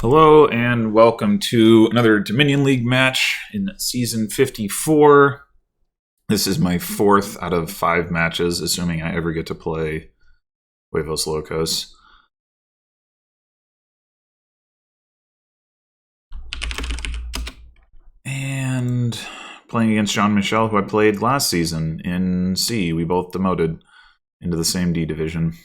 Hello and welcome to another Dominion League match in Season 54. This is my fourth out of 5 matches, assuming I ever get to play Huevos Locos. And playing against Jean-Michel, who I played last season in C. We both demoted into the same D division.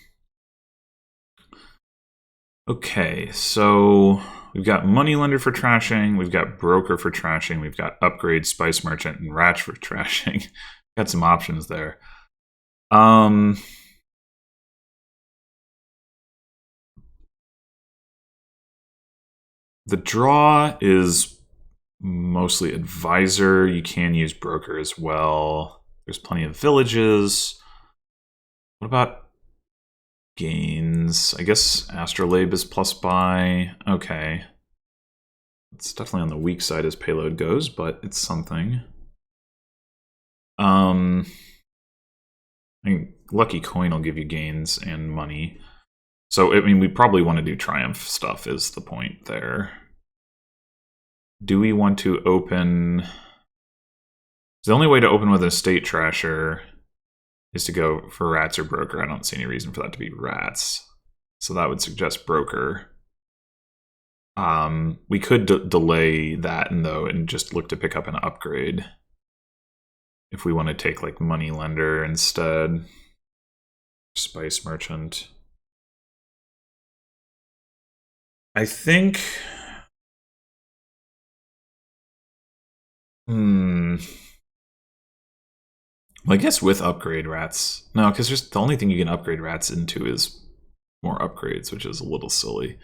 Okay, so we've got Moneylender for trashing, we've got Broker for trashing, we've got Upgrade, Spice Merchant, and Ratch for trashing. Got some options there. The draw is mostly Advisor. You can use Broker as well. There's plenty of villages. What about gains? I guess Astrolabe is plus buy. Okay. It's definitely on the weak side as payload goes, but it's something. I mean, Lucky Coin will give you gains and money. So, I mean, we probably want to do Triumph stuff is the point there. Do we want to open... The only way to open with an Estate Trasher is to go for Rats or Broker. I don't see any reason for that to be Rats. So that would suggest Broker. We could delay that and just look to pick up an upgrade. If we want to take like Moneylender instead. Spice Merchant. I think... Well, I guess with upgrade Rats. No, because just the only thing you can upgrade Rats into is more upgrades, which is a little silly.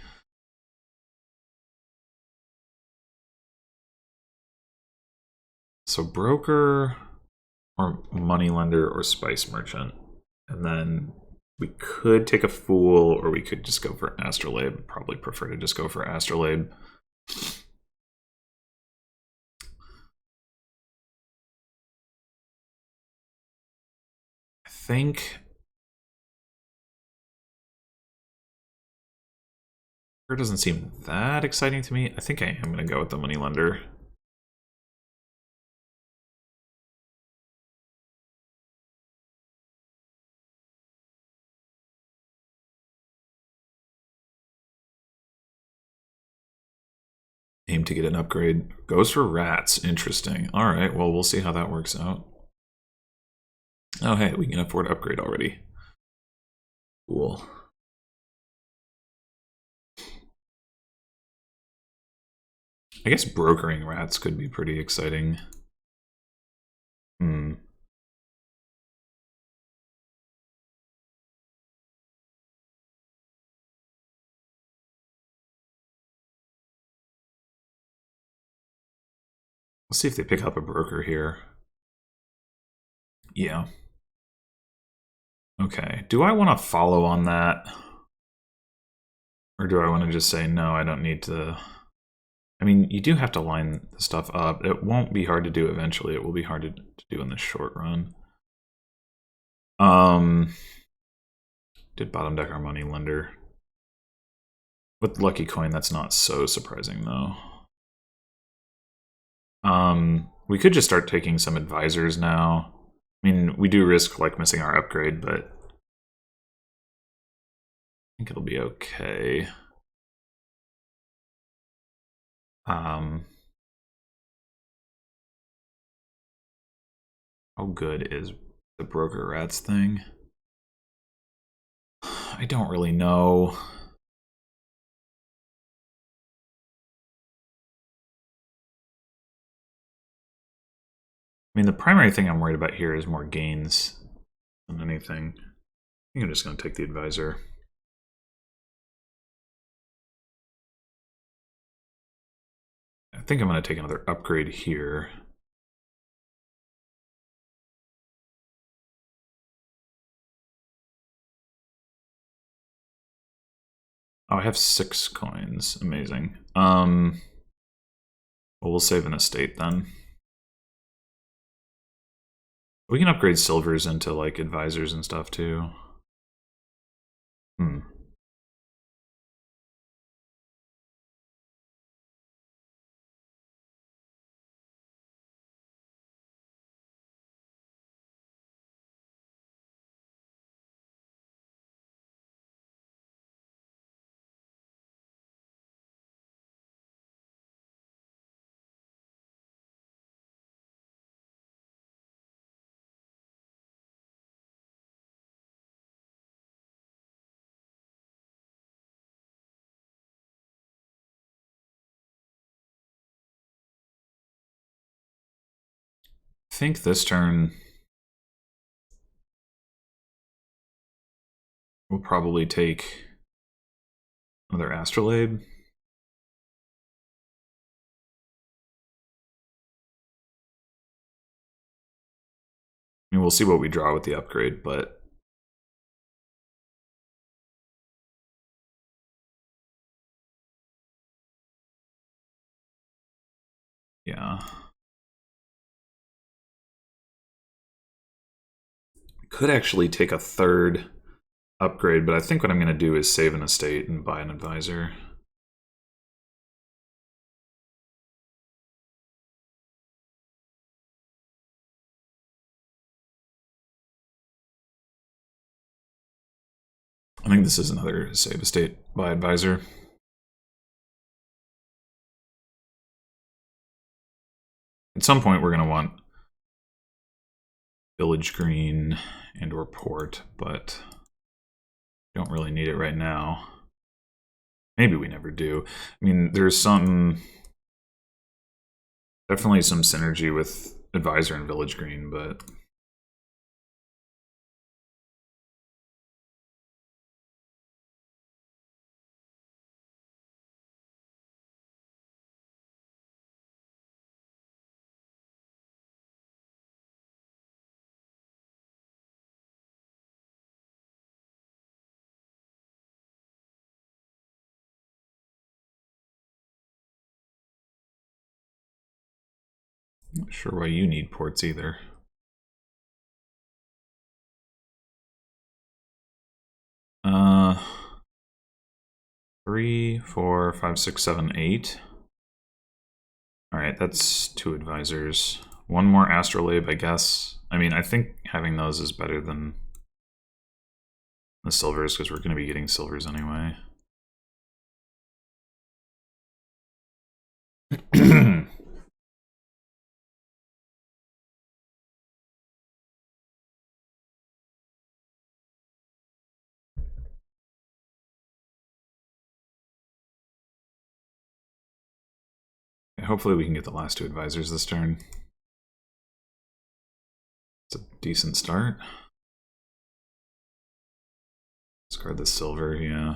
So Broker or Moneylender or Spice Merchant. And then we could take a Fool or we could just go for Astrolabe. Probably prefer to just go for Astrolabe. I think it doesn't seem that exciting to me. I think I am going to go with the Moneylender. Aim to get an upgrade. Goes for Rats. Interesting. Alright, well, we'll see how that works out. Oh, hey, we can afford upgrade already. Cool. I guess brokering Rats could be pretty exciting. Let's see if they pick up a broker here. Yeah. Okay. Do I want to follow on that? Or do I want to just say, no, I don't need to... I mean, you do have to line the stuff up. It won't be hard to do eventually. It will be hard to do in the short run. Did bottom deck our Moneylender. With Lucky Coin, that's not so surprising, though. We could just start taking some advisors now. I mean, we do risk like missing our upgrade, but I think it'll be okay. How good is the Broker Rats thing? I don't really know. I mean, the primary thing I'm worried about here is more gains than anything. I think I'm just going to take the advisor. I think I'm going to take another upgrade here. Oh, I have 6 coins. Amazing. Well, we'll save an estate then. We can upgrade silvers into like advisors and stuff too. think this turn we'll probably take another Astrolabe. I mean, we'll see what we draw with the upgrade, but yeah. Could actually take a third upgrade, but I think what I'm going to do is save an estate and buy an advisor. I think this is another save estate by advisor. At some point we're going to want village green and or port, but don't really need it right now. Maybe we never do. I mean, there's definitely some synergy with advisor and village green, but I'm not sure why you need ports either. Uh, 3, 4, 5, 6, 7, 8. Alright, that's 2 advisors. One more Astrolabe, I guess. I mean, I think having those is better than the silvers, because we're going to be getting silvers anyway. Hopefully we can get the last 2 advisors this turn. It's a decent start. Discard the silver, yeah.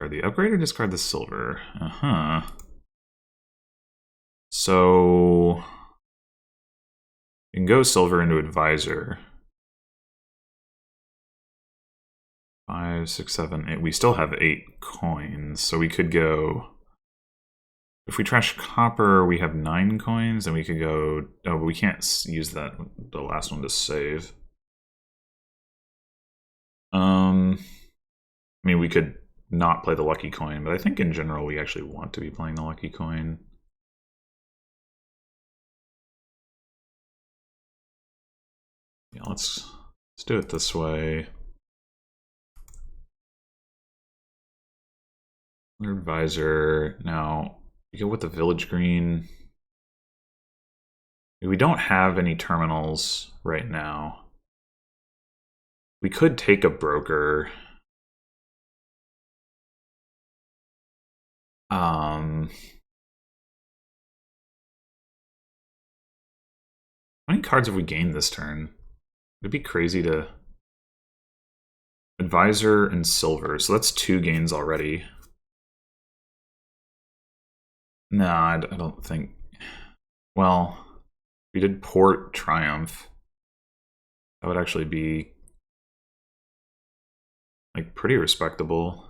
Discard the upgrade or discard the silver? Uh-huh. So you can go silver into advisor. 5, 6, 7, 8. We still have 8 coins, so we could go. If we trash copper, we have 9 coins, and we could go. Oh, but we can't use that. The last one to save. I mean, we could not play the lucky coin, but I think in general we actually want to be playing the lucky coin. Yeah, let's do it this way. Advisor. Now, you go with the village green. We don't have any terminals right now. We could take a broker. How many cards have we gained this turn? It'd be crazy to advisor and silver. So that's 2 gains already. No, I don't think. Well, we did port Triumph. That would actually be like pretty respectable.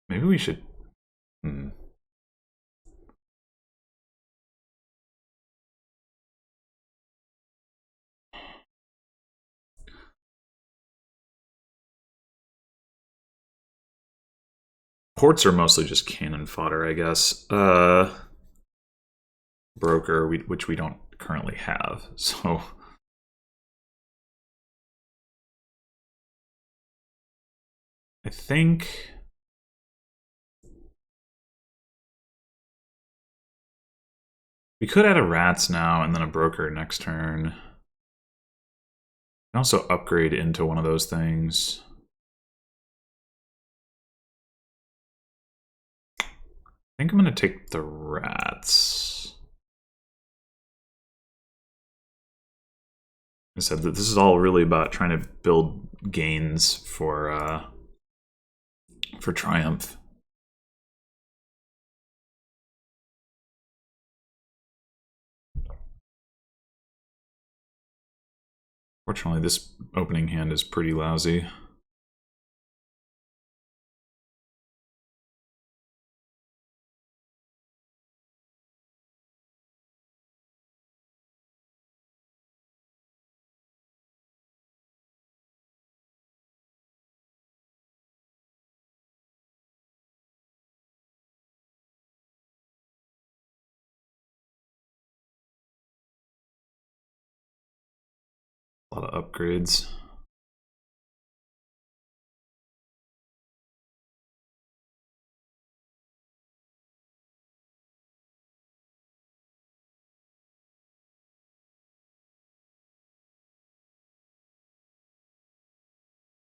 Maybe we should. Ports are mostly just cannon fodder, I guess. Broker, which we don't currently have, so. I think. We could add a rats now and then a broker next turn. And also upgrade into one of those things. I think I'm going to take the rats. I said that this is all really about trying to build gains for Triumph. Fortunately, this opening hand is pretty lousy. A lot of upgrades.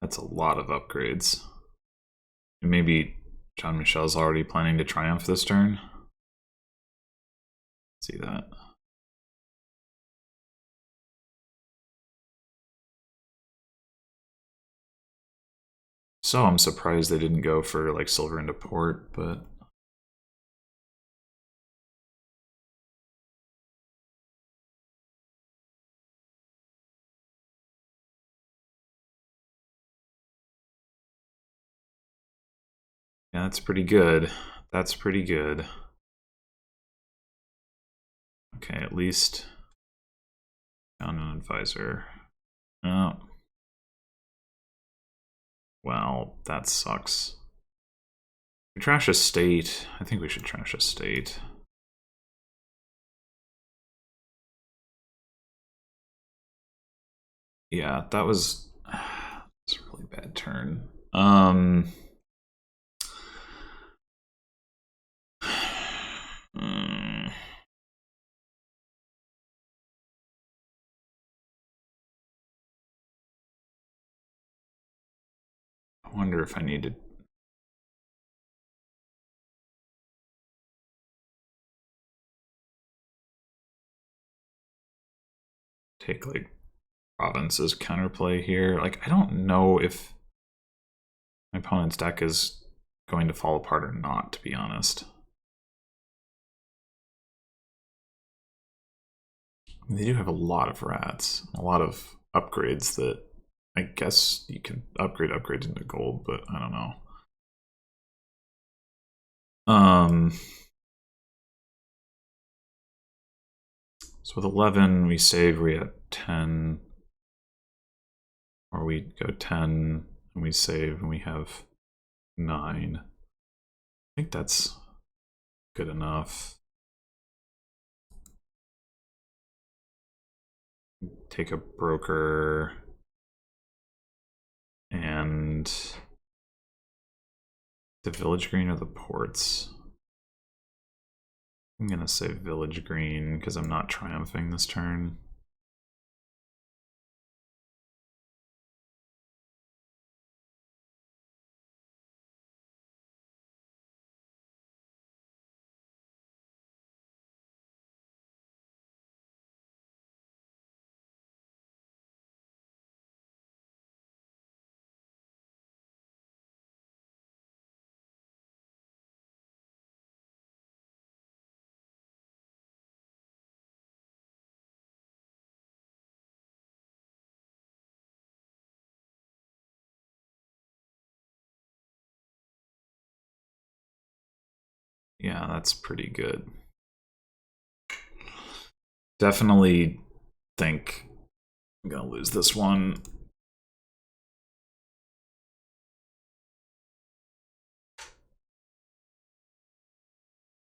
That's a lot of upgrades. Maybe Jean-Michel's already planning to triumph this turn. See that. So I'm surprised they didn't go for like silver into port, but yeah, that's pretty good. That's pretty good. Okay, at least found an advisor. Oh. Well, that sucks. We trash a state. I think we should trash a state. Yeah, that was it's a really bad turn. I wonder if I need to take like province's counterplay here. Like, I don't know if my opponent's deck is going to fall apart or not, to be honest. They do have a lot of rats, a lot of upgrades that I guess you can upgrade upgrades into gold, but I don't know. So with 11, we save, we're at 10. Or we go 10, and we save, and we have 9. I think that's good enough. Take a broker and the village green or the ports. I'm gonna say village green because I'm not triumphing this turn. Yeah, that's pretty good. Definitely think I'm gonna lose this one.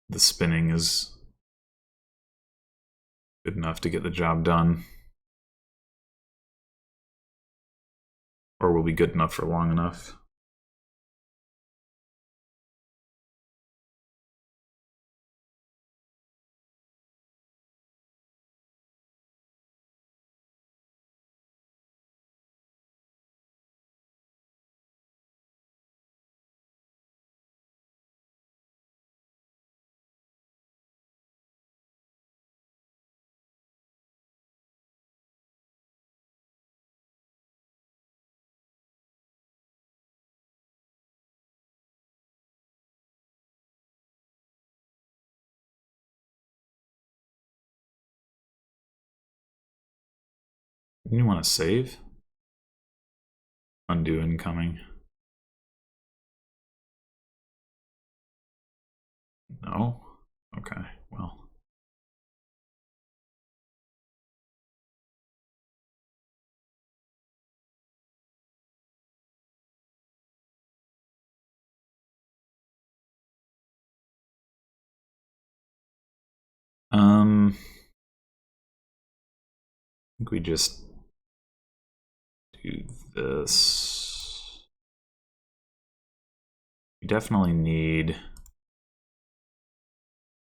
The spinning is good enough to get the job done. Or will be good enough for long enough. You want to save? Undo incoming. No? Okay, well. I think we just do this. We definitely need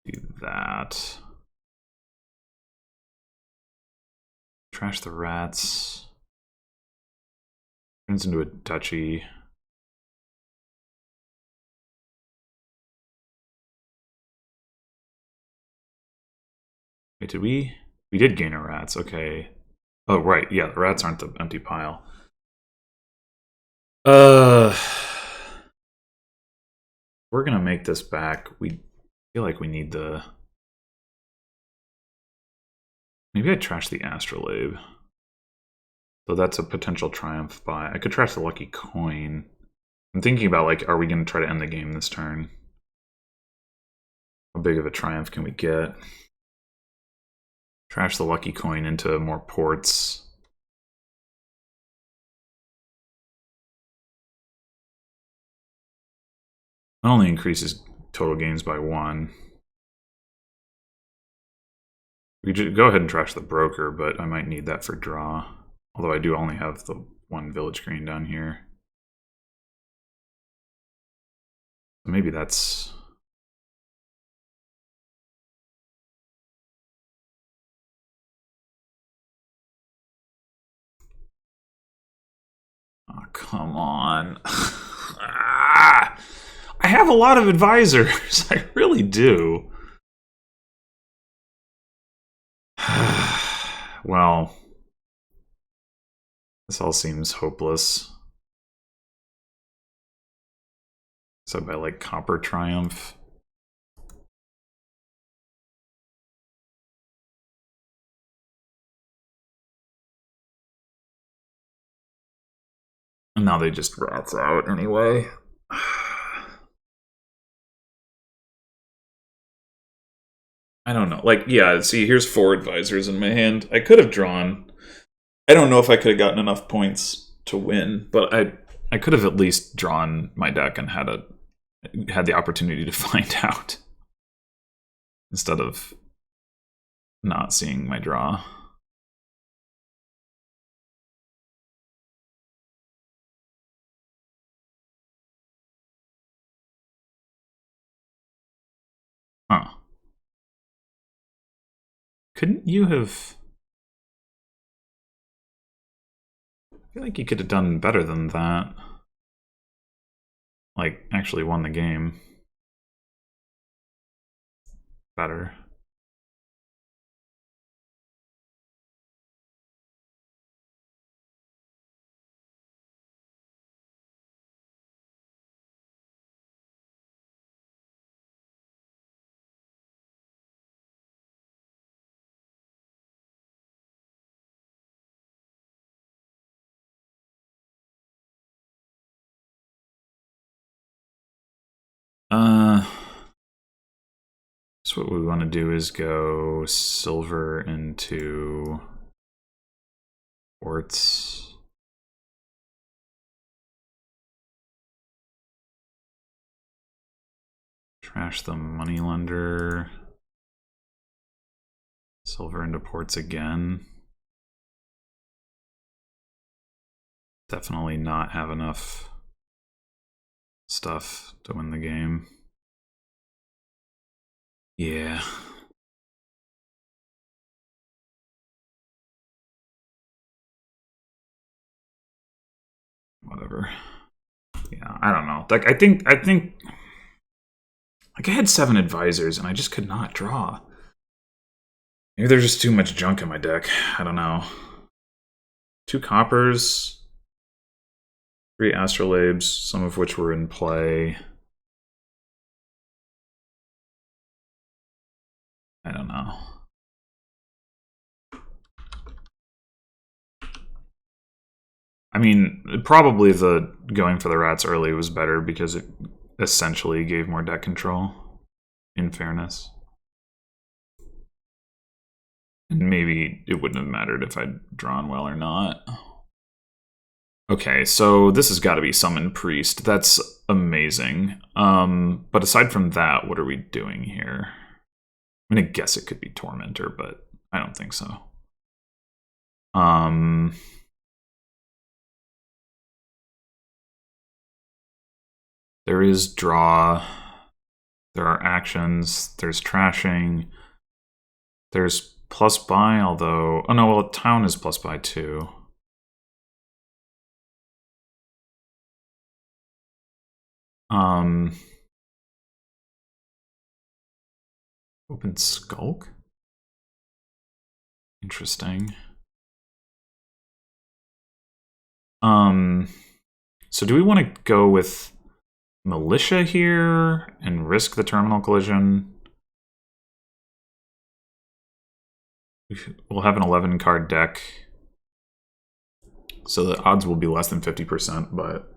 to do that. Trash the rats. Turns into a duchy. Wait, did we? We did gain our rats, okay. Oh, right, yeah, the rats aren't the empty pile. We're gonna make this back. We feel like we need the... Maybe I trash the astrolabe. So that's a potential triumph buy. I could trash the lucky coin. I'm thinking about, like, are we gonna try to end the game this turn? How big of a triumph can we get? Trash the lucky coin into more ports. It only increases total gains by 1. We could go ahead and trash the broker, but I might need that for draw. Although I do only have the 1 village green down here. Maybe that's... Oh, come on. I have a lot of advisors. I really do. Well, this all seems hopeless. So by like Copper Triumph. And now they just rats out anyway. I don't know. Like, yeah, see, here's 4 advisors in my hand. I could have drawn. I don't know if I could have gotten enough points to win, but I could have at least drawn my deck and had the opportunity to find out instead of not seeing my draw. Huh. Couldn't you have... I feel like you could have done better than that. Like, actually won the game. Better. So what we want to do is go silver into quartz. Trash the moneylender. Silver into ports again. Definitely not have enough stuff to win the game. Yeah. Whatever. Yeah, I don't know. Like I think like I had 7 advisors and I just could not draw. Maybe there's just too much junk in my deck. I don't know. 2 coppers, 3 astrolabes, some of which were in play. I don't know. I mean, probably the going for the rats early was better because it essentially gave more deck control, in fairness. And maybe it wouldn't have mattered if I'd drawn well or not. Okay, so this has got to be Summon Priest. That's amazing. But aside from that, what are we doing here? I'm gonna guess it could be Tormentor, but I don't think so. There is draw. There are actions. There's trashing. There's plus buy, although... Oh no, well, town is plus buy too. Open Skulk? Interesting. So do we want to go with Militia here and risk the terminal collision? We'll have an 11 card deck, so the odds will be less than 50%, but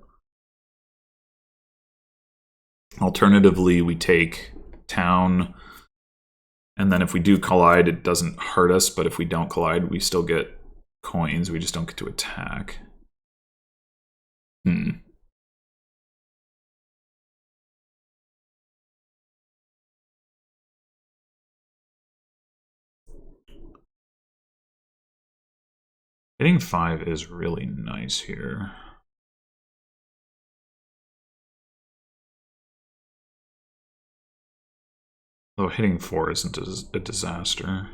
alternatively we take town, and then if we do collide it doesn't hurt us, but if we don't collide we still get coins, we just don't get to attack. Hitting 5 is really nice here. Though hitting 4 isn't a disaster.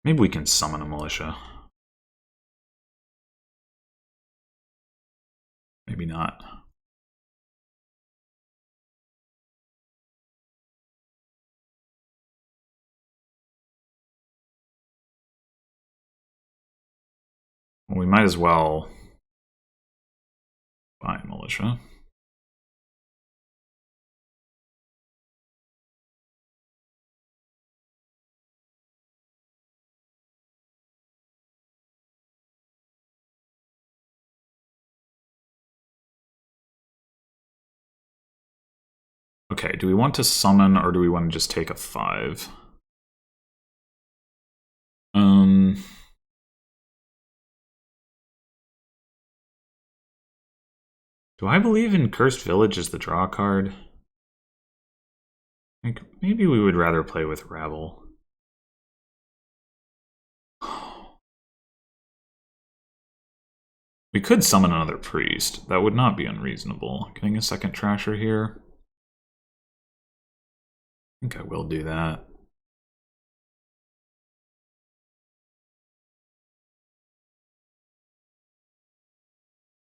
Maybe we can summon a militia. Maybe not. Well, we might as well buy a militia. Okay, do we want to summon or do we want to just take a 5? Do I believe in Cursed Village as the draw card? Like, maybe we would rather play with Rabble. We could summon another priest. That would not be unreasonable. Getting a second trasher here. I think I will do that.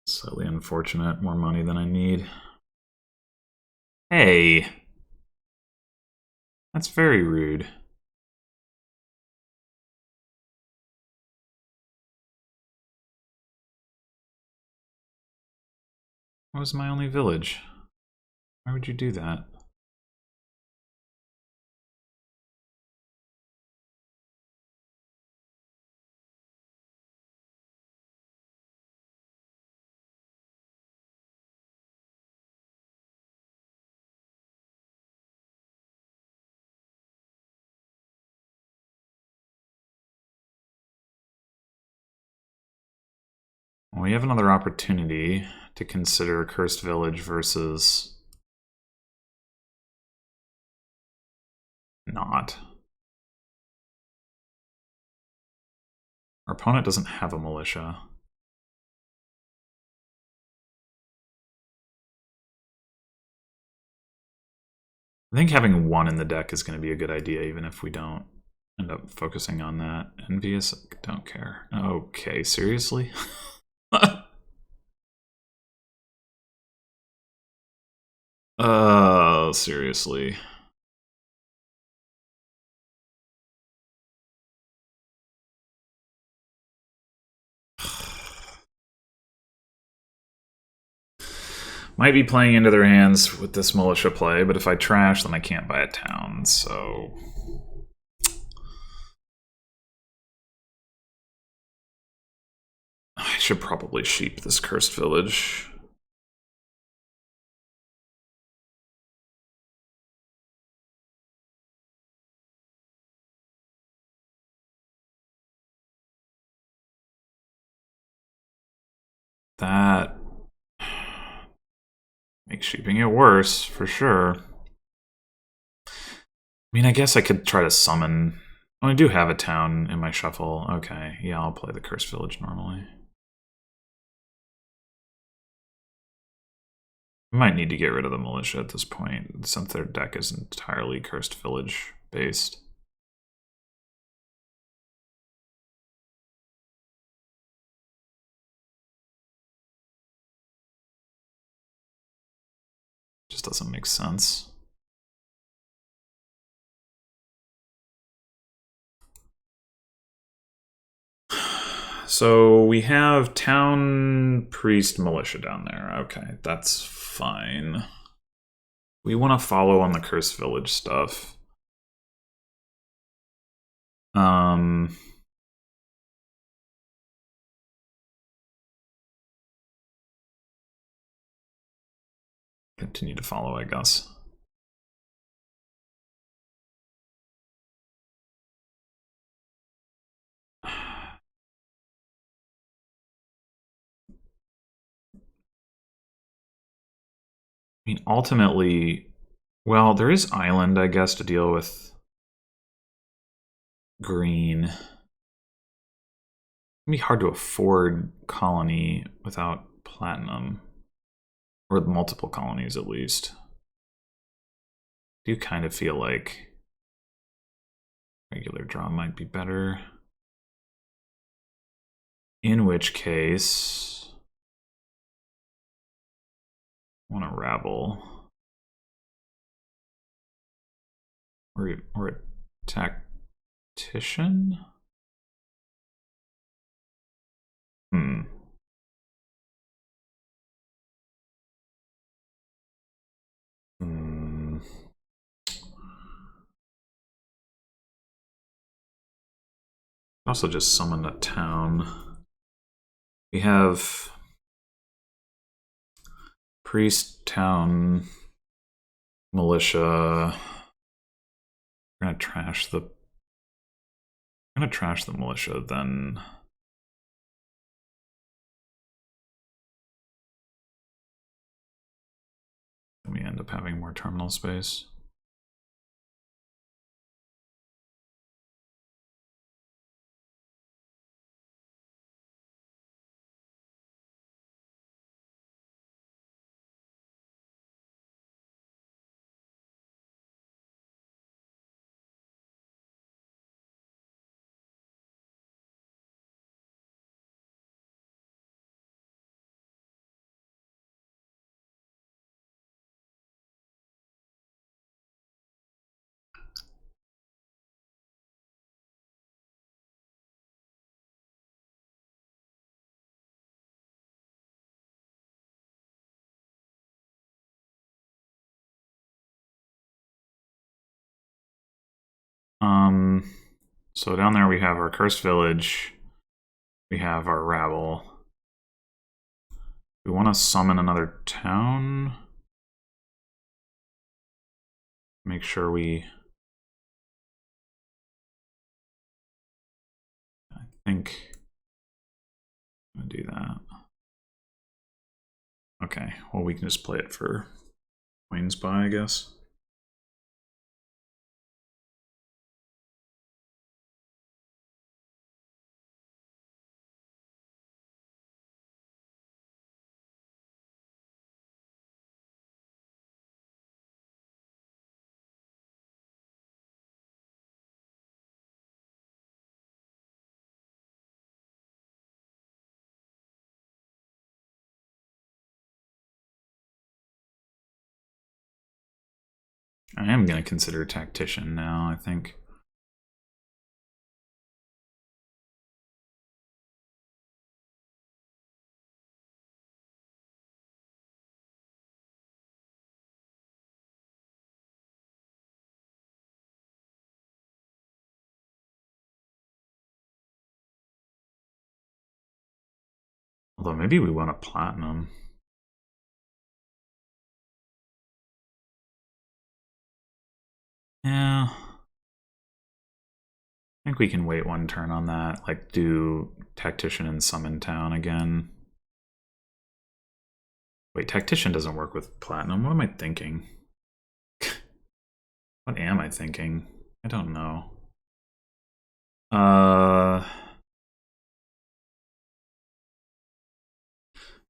Slightly unfortunate. More money than I need. Hey! That's very rude. That was my only village. Why would you do that? Well, we have another opportunity to consider Cursed Village versus not. Our opponent doesn't have a militia. I think having 1 in the deck is going to be a good idea, even if we don't end up focusing on that. Envious? Don't care. Okay, seriously? Seriously. Might be playing into their hands with this militia play, but if I trash, then I can't buy a town, so... I should probably sheep this cursed village. That makes sheeping it worse, for sure. I mean, I guess I could try to summon... Oh, I do have a town in my shuffle. Okay, yeah, I'll play the cursed village normally. I might need to get rid of the militia at this point, since their deck is entirely cursed village based. Just doesn't make sense. So we have town priest militia down there. Okay, that's fine. We want to follow on the cursed village stuff. Continue to follow, I guess. I mean, ultimately, well, there is island, I guess, to deal with green. It'd be hard to afford colony without platinum. Or multiple colonies, at least. I do kind of feel like regular draw might be better. In which case, I want to rabble. Or a tactician? Also just summoned a town. We have priest, town, militia. We're gonna trash the militia, then we end up having more terminal space. So down there we have our cursed village. We have our rabble. We want to summon another town. Make sure we... I think I'm gonna do that. Okay, well we can just play it for Wayne's Buy, I guess. I am going to consider Tactician now, I think. Although maybe we want a platinum. Yeah. I think we can wait one turn on that. Like, do Tactician and Summon Town again. Wait, Tactician doesn't work with Platinum. What am I thinking? What am I thinking? I don't know.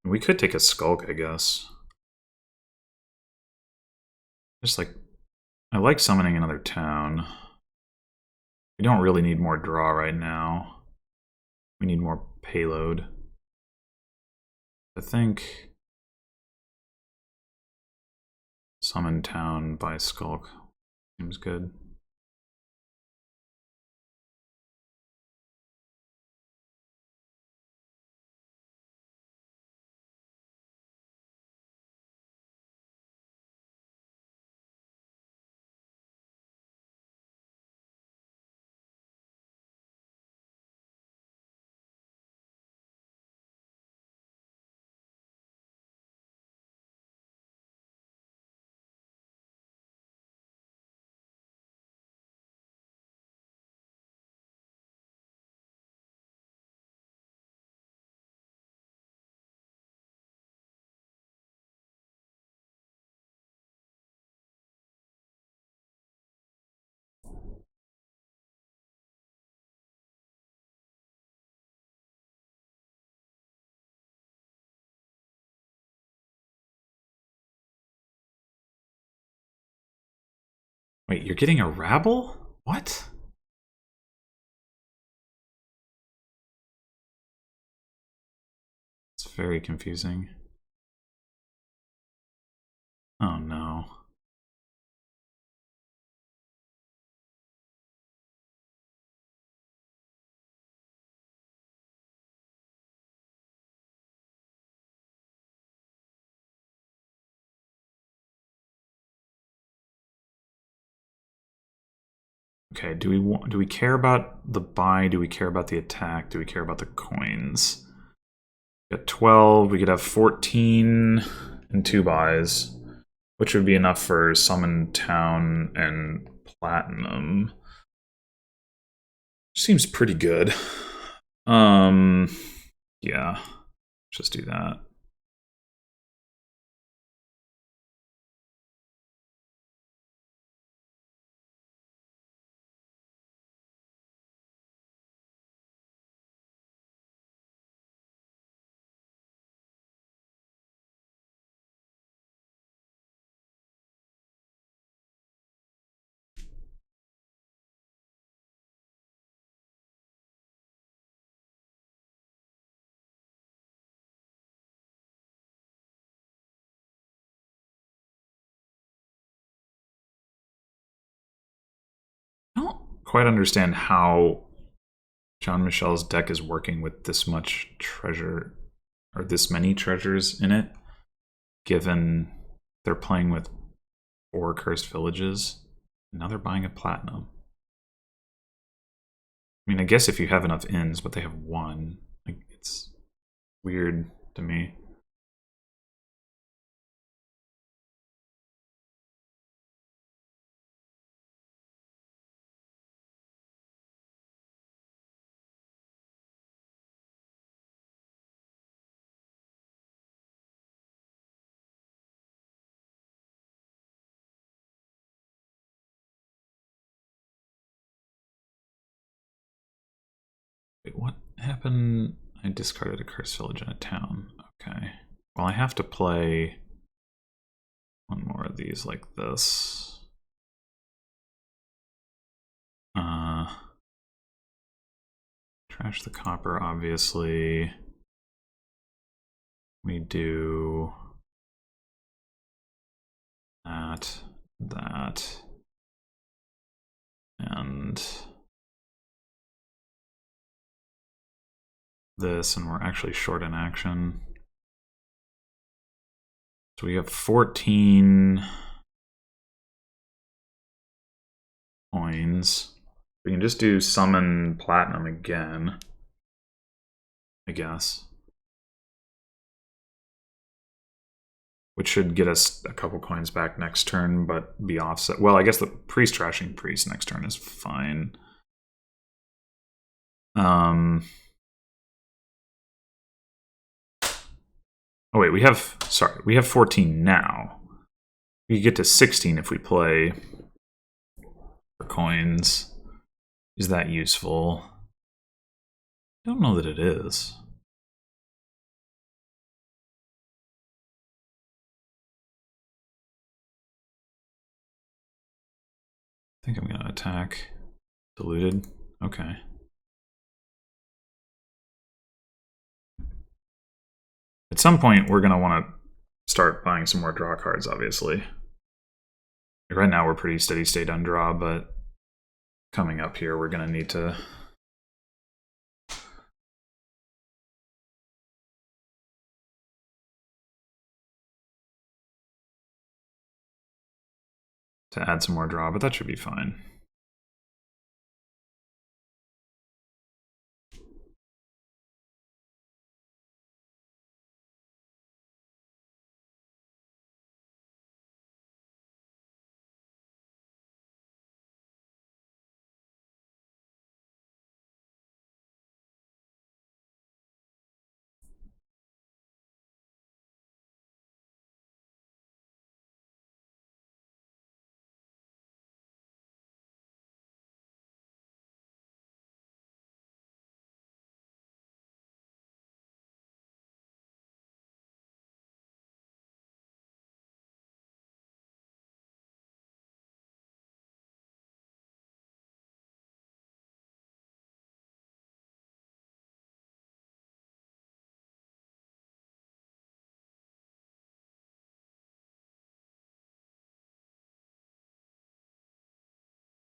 We could take a Skulk, I guess. Just like, I like summoning another town. We don't really need more draw right now. We need more payload. I think summon town by Skulk seems good. Wait, you're getting a Rabble? What? It's very confusing. Oh no. Okay, do we care about the buy? Do we care about the attack? Do we care about the coins? We got 12, we could have 14 and 2 buys, which would be enough for Summon Town and Platinum. Seems pretty good. Yeah, just do that. I don't quite understand how Jean-Michel's deck is working with this much treasure, or this many treasures in it, given they're playing with 4 cursed villages. Now they're buying a platinum. I mean, I guess if you have enough inns, but they have 1. Like, it's weird to me. Wait, what happened? I discarded a cursed village in a town. Okay. Well, I have to play one more of these like this. Trash the copper, obviously. We do that, and this, and we're actually short in action. So we have 14 coins. We can just do summon platinum again, I guess. which should get us a couple coins back next turn, but be offset. Well, I guess the priest trashing priest next turn is fine. Oh wait, we have 14 now. We get to 16 if we play for coins. Is that useful? I don't know that it is. I think I'm going to attack. Diluted. Okay. At some point, we're going to want to start buying some more draw cards, obviously. Right now, we're pretty steady state on draw, but coming up here, we're going to need to add some more draw, but that should be fine.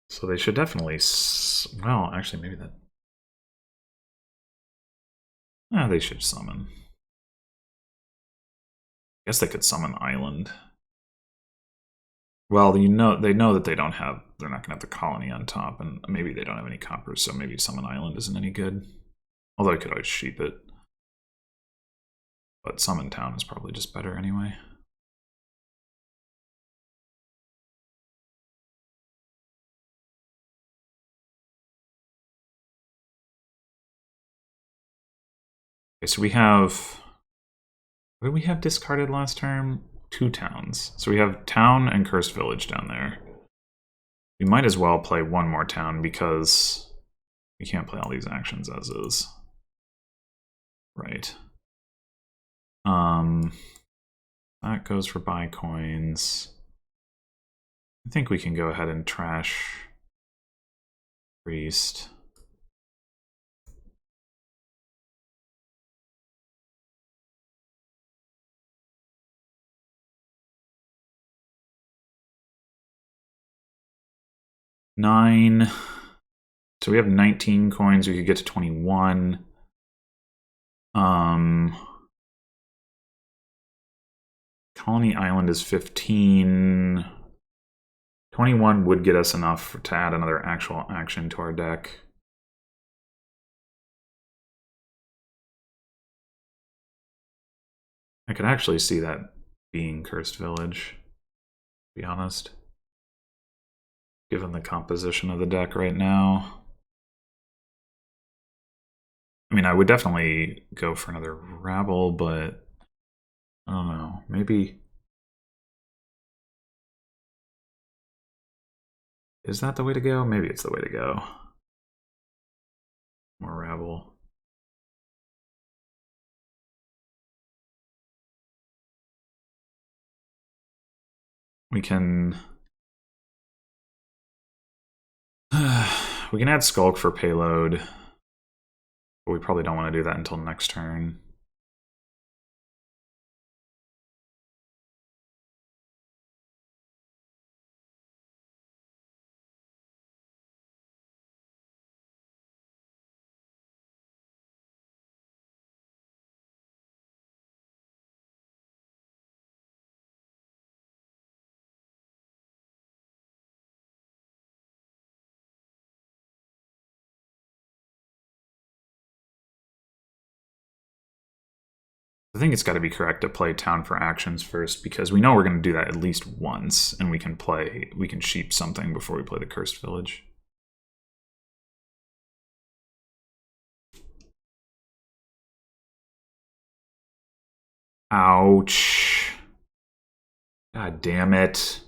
So they should definitely... Well, actually, maybe that... they should summon. I guess they could summon Island. Well, they know that they're not going to have the colony on top, and maybe they don't have any coppers, so maybe summon Island isn't any good. Although I could always sheep it. But summon town is probably just better anyway. Okay, so we have... What did we have discarded last term? 2 towns. So we have town and cursed village down there. We might as well play one more town because we can't play all these actions as is. Right. That goes for buy coins. I think we can go ahead and trash priest. Nine. So we have 19 coins. We could get to 21. Colony Island is 15. 21 would get us enough to add another actual action to our deck. I could actually see that being Cursed Village, to be honest. Given the composition of the deck right now. I mean, I would definitely go for another Rabble, but I don't know. Maybe... Is that the way to go? Maybe it's the way to go. More Rabble. We can... we can add Skulk for payload. But we probably don't want to do that until next turn. I think it's got to be correct to play town for actions first, because we know we're going to do that at least once, and we can sheep something before we play the Cursed Village. Ouch. God damn it.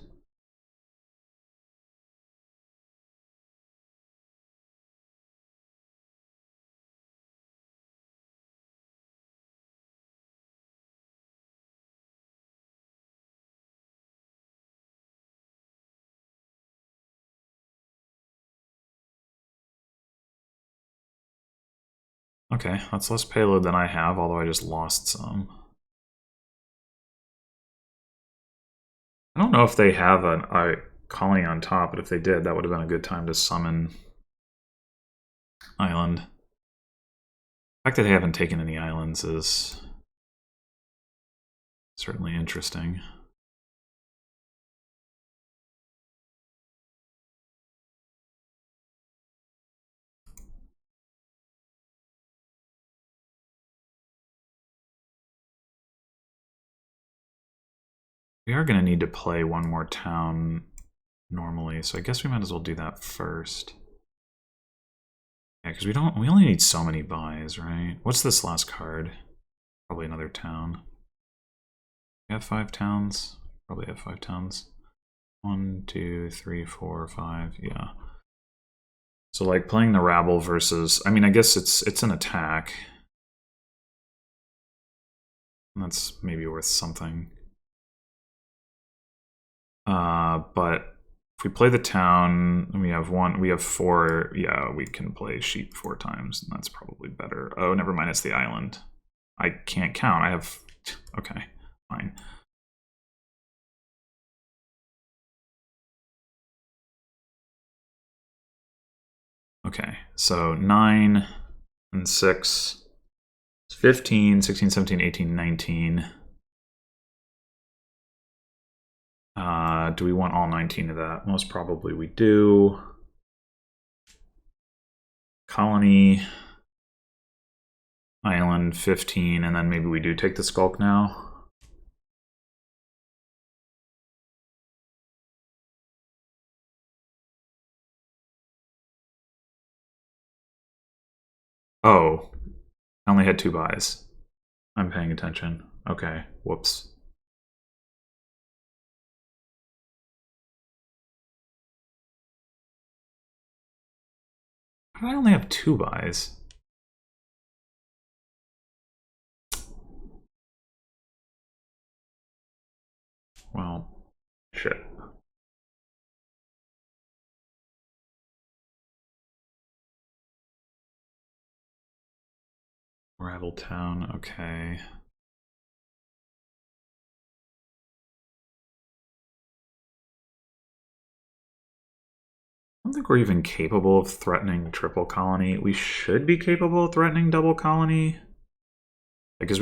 Okay, that's less payload than I have, although I just lost some. I don't know if they have a colony on top, but if they did, that would have been a good time to summon island. The fact that they haven't taken any islands is certainly interesting. We are going to need to play one more town normally, so I guess we might as well do that first. Yeah, because we only need so many buys, right? What's this last card? Probably another town. We have 5 towns. Probably have 5 towns. 1, 2, 3, 4, 5. Yeah. So like playing the rabble versus, I mean, I guess it's an attack. And that's maybe worth something. But if we play the town, and we have 4, yeah, we can play sheep 4 times, and that's probably better. Oh, never mind, it's the island. I can't count. I have, okay, fine. Okay, so 9 and 6, 15, 16, 17, 18, 19. Do we want all 19 of that? Most probably we do. Colony, island, 15, and then maybe we do take the Skulk now. Oh, I only had 2 buys. I'm paying attention. Okay, whoops. I only have 2 buys. Well, shit. Rival town, okay. I don't think we're even capable of threatening triple colony. We should be capable of threatening double colony. Because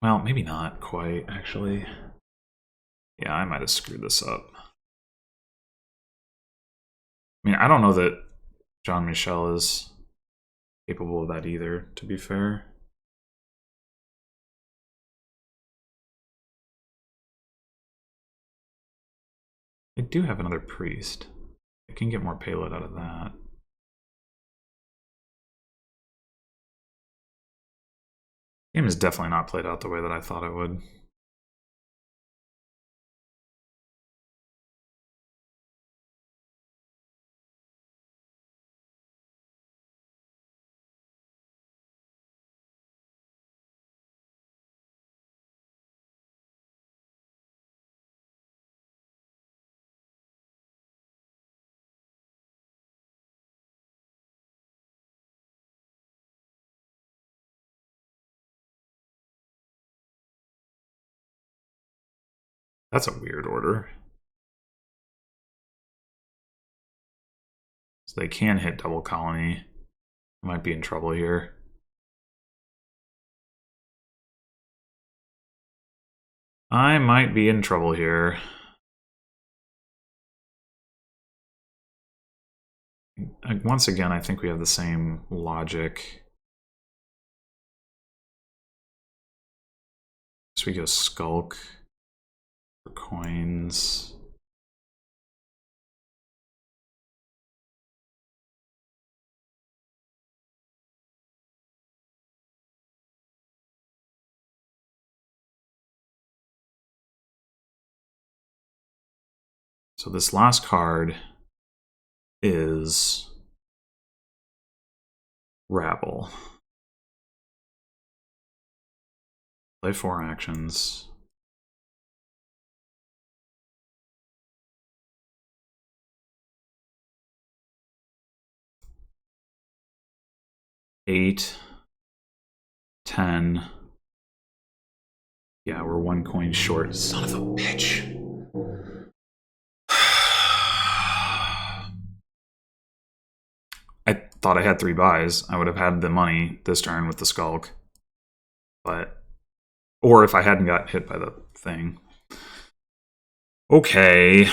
well, maybe not quite, actually. Yeah, I might have screwed this up. I mean, I don't know that Jean-Michel is capable of that either, to be fair. I do have another priest. I can get more payload out of that. Game is definitely not played out the way that I thought it would. That's a weird order. So they can hit double colony. Might be in trouble here. I might be in trouble here. Once again, I think we have the same logic. So we go Skulk for coins. So this last card is Rabble. Play 4 actions. Eight, 10. Yeah, we're 1 coin short. Son of a bitch. I thought I had 3 buys. I would have had the money this turn with the Skulk. But, or if I hadn't got hit by the thing. Okay.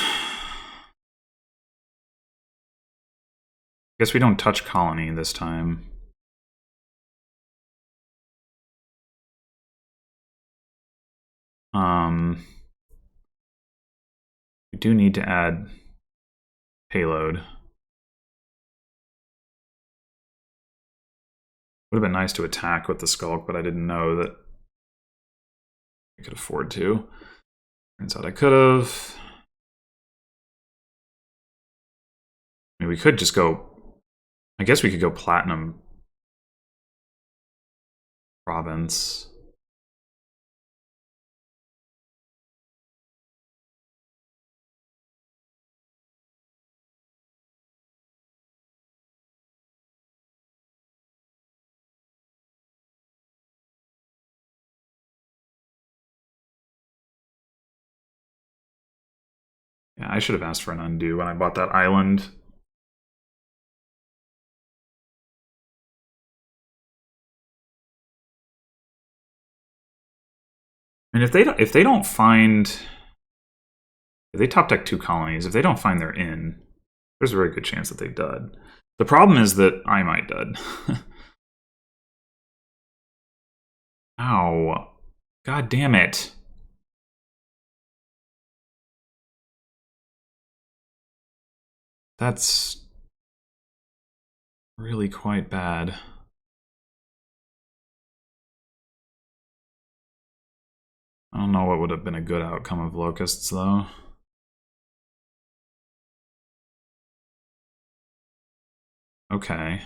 Guess we don't touch Colony this time. We do need to add payload. Would have been nice to attack with the Skulk, but I didn't know that I could afford to. Turns out I could have. I mean, we could just go... I guess we could go Platinum Province. Yeah, I should have asked for an undo when I bought that island. And if they don't find, if they top deck 2 colonies, if they don't find their inn, there's a very good chance that they dud. The problem is that I might dud. Ow. God damn it. That's really quite bad. I don't know what would have been a good outcome of Locusts, though. Okay.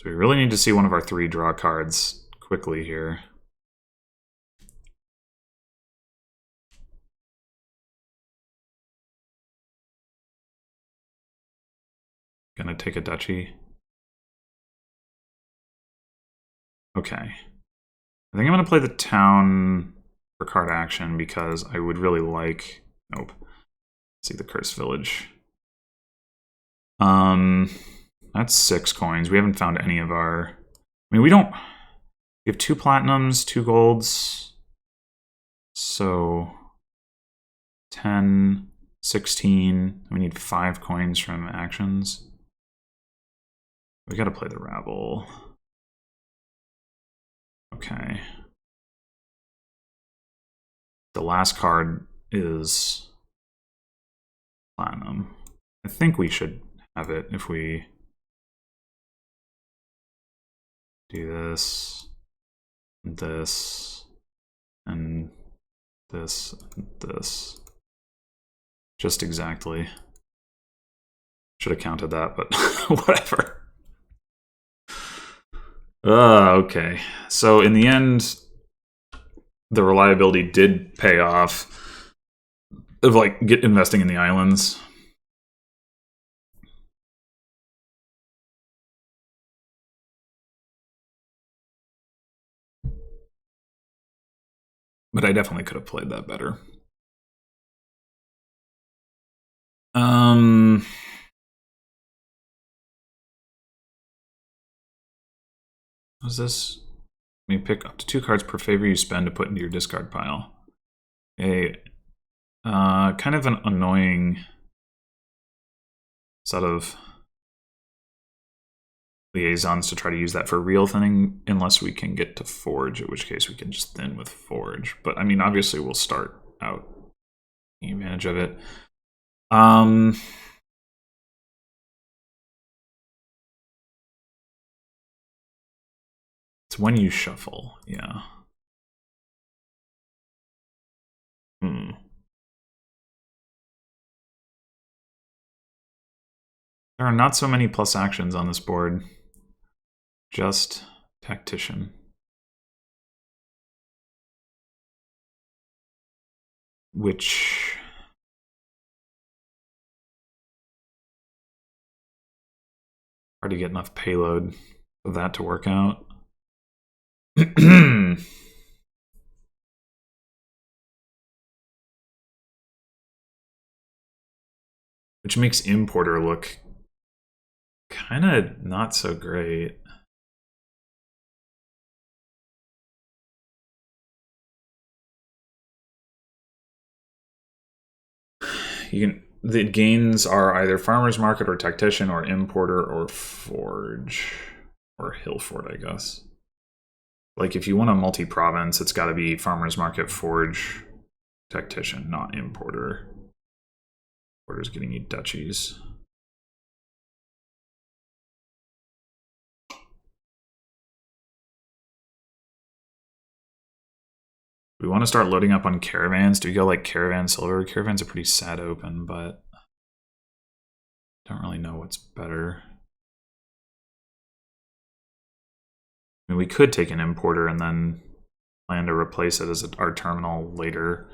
So we really need to see one of our 3 draw cards quickly here. Gonna take a duchy. Okay. I think I'm gonna play the town for card action because I would really like... Nope. Let's see the Cursed Village. That's 6 coins. We haven't found any of our... I mean, we don't... We have 2 platinums, 2 golds. So... 10, 16. We need 5 coins from actions. We gotta play the Rabble. Okay. The last card is platinum. I think we should have it if we do this, and this, and this, and this. Just exactly. Should have counted that, but whatever. Okay. So in the end, the reliability did pay off of like investing in the islands. But I definitely could have played that better. What's this? You may pick up to 2 cards per favor you spend to put into your discard pile. a kind of an annoying set of liaisons to try to use that for real thinning, unless we can get to Forge, in which case we can just thin with Forge. But I mean, obviously we'll start out taking advantage of it. It's when you shuffle, yeah. There are not so many plus actions on this board. Just Tactician. Which... hard to get enough payload for that to work out. Which makes Importer look kind of not so great. You can... the gains are either Farmer's Market or Tactician or Importer or Forge. Or Hillfort, I guess. Like, if you want a multi-province, it's got to be Farmer's Market, Forge, Tactician, not Importer. Importer's getting you duchies. We want to start loading up on caravans. Do we go like Caravan Silver? Caravans are pretty sad open, but don't really know what's better. I mean, we could take an Importer and then plan to replace it as our terminal later.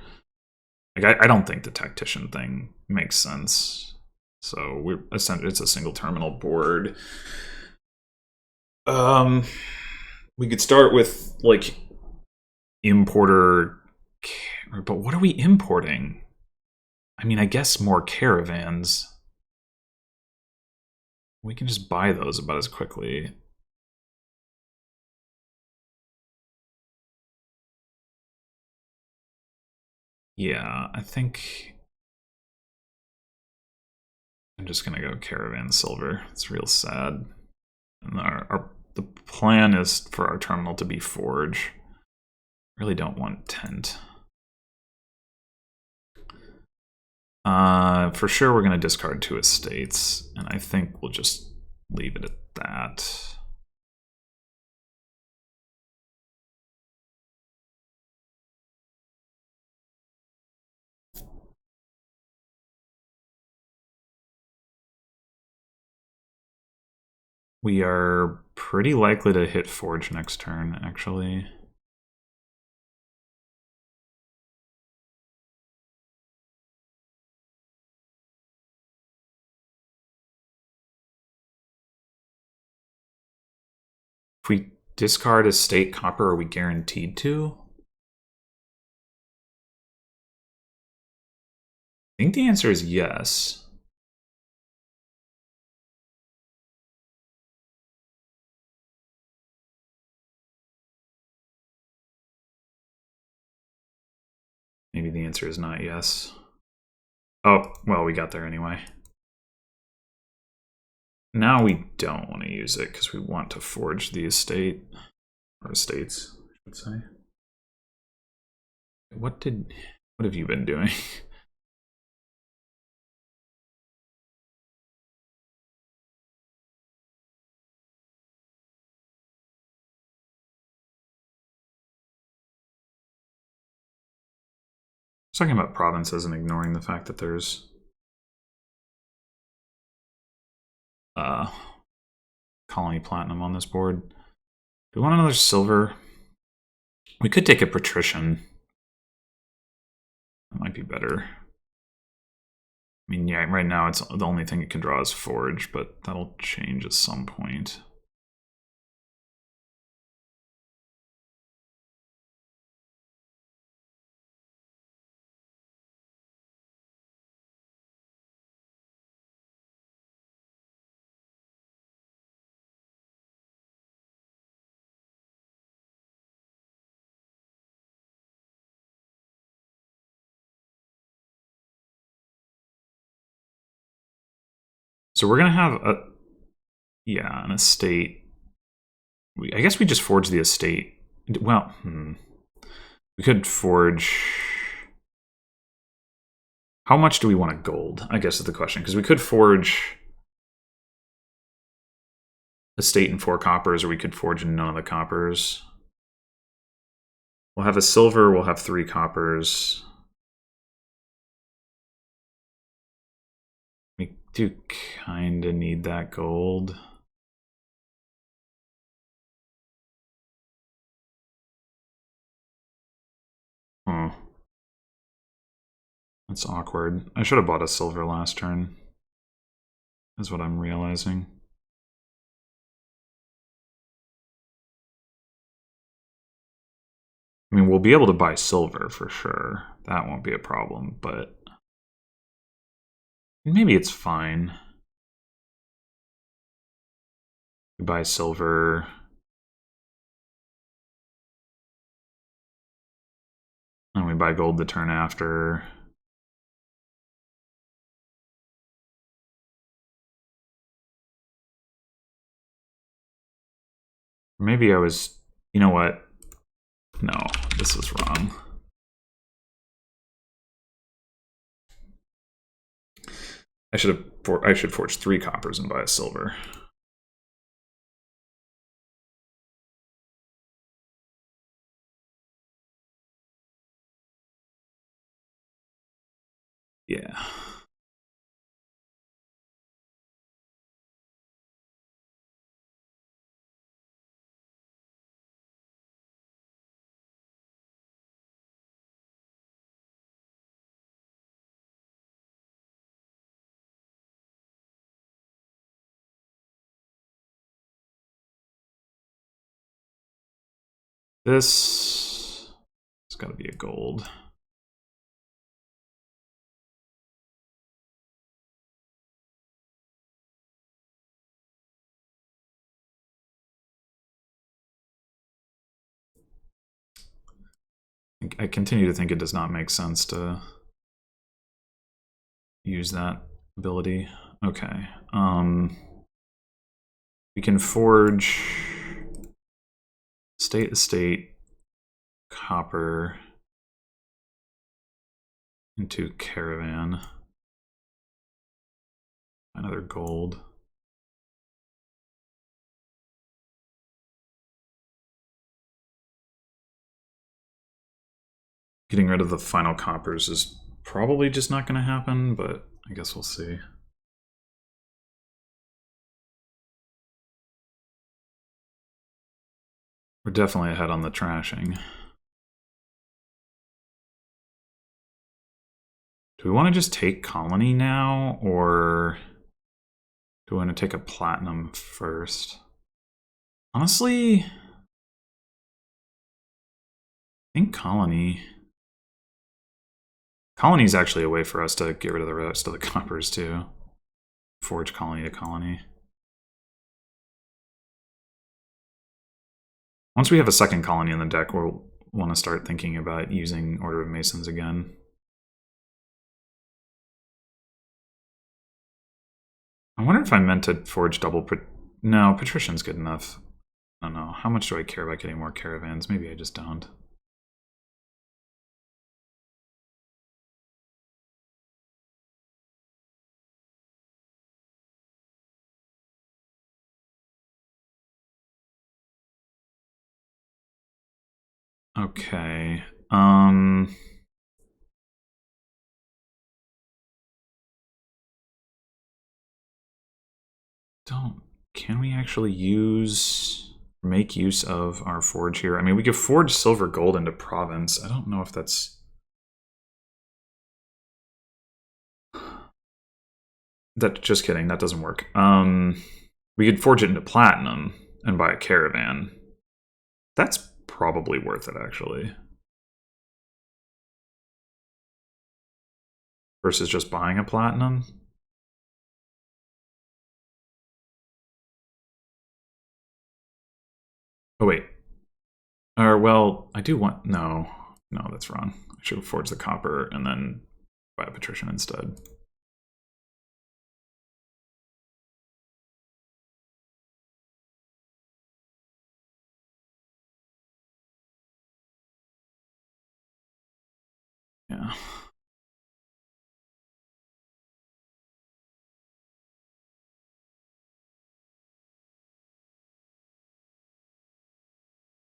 Like, I don't think the Tactician thing makes sense. So it's a single terminal board. We could start with like Importer, but what are we importing? I mean, I guess more caravans. We can just buy those about as quickly. Yeah, I think I'm just gonna go Caravan Silver. It's real sad. And the plan is for our terminal to be Forge. Really don't want Tent. For sure we're gonna discard 2 estates, and I think we'll just leave it at that. We are pretty likely to hit Forge next turn, actually. If we discard estate copper, are we guaranteed to? I think the answer is yes. Maybe the answer is not yes. Oh, well, we got there anyway. Now we don't want to use it because we want to forge the estate. Or estates, I should say. What have you been doing? Talking about provinces and ignoring the fact that there's colony platinum on this board. Do we want another silver? We could take a patrician. That might be better. I mean, yeah, right now it's the only thing it can draw is Forge, but that'll change at some point. So we're gonna have an estate. I guess we just forge the estate. Well, we could forge. How much do we want of gold? I guess is the question, because we could forge estate in 4 coppers, or we could forge none of the coppers. We'll have a silver, we'll have 3 coppers. We do kind of need that gold. Huh. That's awkward. I should have bought a silver last turn, is what I'm realizing. I mean, we'll be able to buy silver for sure. That won't be a problem, but maybe it's fine. We buy silver. And we buy gold the turn after. Maybe I was... You know what? No, this was wrong. I should forge 3 coppers and buy a silver. Yeah. This has got to be a gold. I continue to think it does not make sense to use that ability. Okay. We can forge estate, copper into caravan. Another gold. Getting rid of the final coppers is probably just not going to happen, but I guess we'll see. We're definitely ahead on the trashing. Do we want to just take colony now, or do we want to take a platinum first? Honestly, I think colony. Colony is actually a way for us to get rid of the rest of the coppers too. Forge colony to colony. Once we have a second colony in the deck, we'll want to start thinking about using Order of Masons again. I wonder if I meant to forge double... No, Patrician's good enough. I don't know. How much do I care about getting more caravans? Maybe I just don't. Okay. Can we actually make use of our forge here? I mean, we could forge silver gold into province. I don't know if that's... Just kidding, that doesn't work. We could forge it into platinum and buy a caravan. That's probably worth it, actually. Versus just buying a platinum. Oh, wait. Or, well, I do want... No, that's wrong. I should have forged the copper and then buy a patrician instead.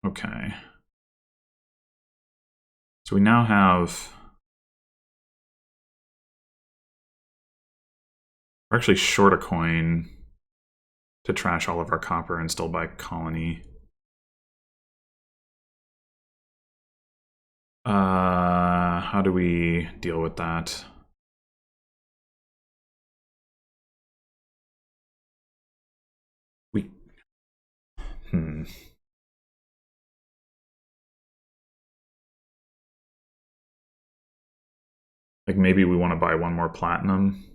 Okay. So we now have... We're actually short a coin to trash all of our copper and still buy colony. How do we deal with that? We... Like maybe we want to buy one more platinum.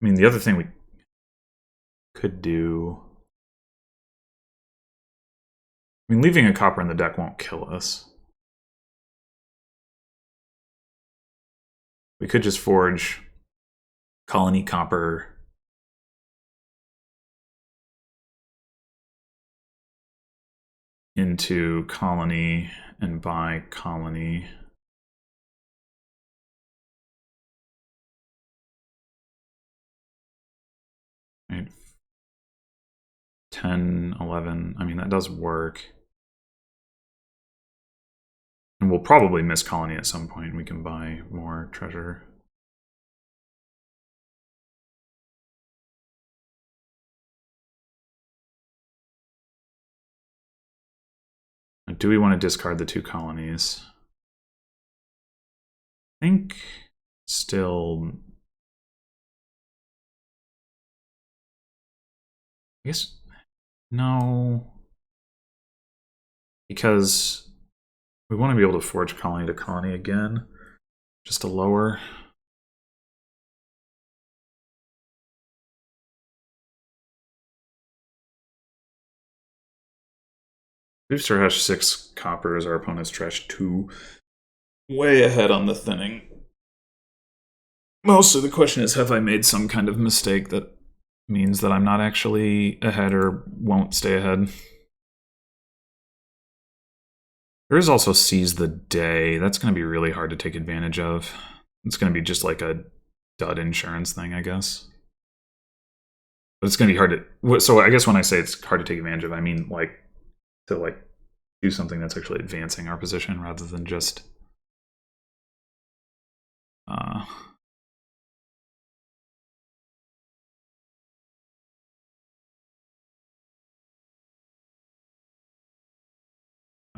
I mean, the other thing we could do... I mean, leaving a copper in the deck won't kill us. We could just forge colony copper into colony and buy colony. Right. 10, 11. I mean, that does work. And we'll probably miss colony at some point. We can buy more treasure. Do we want to discard the 2 colonies? I think still... I guess... No. Because we want to be able to forge colony to colony again. Just a lower. We've trashed 6 coppers, our opponent's trashed 2. Way ahead on the thinning. Mostly the question is, have I made some kind of mistake that means that I'm not actually ahead or won't stay ahead? There is also seize the day. That's going to be really hard to take advantage of. It's going to be just like a dud insurance thing, I guess. But it's going to be hard to... So I guess when I say it's hard to take advantage of, I mean like to like do something that's actually advancing our position rather than just...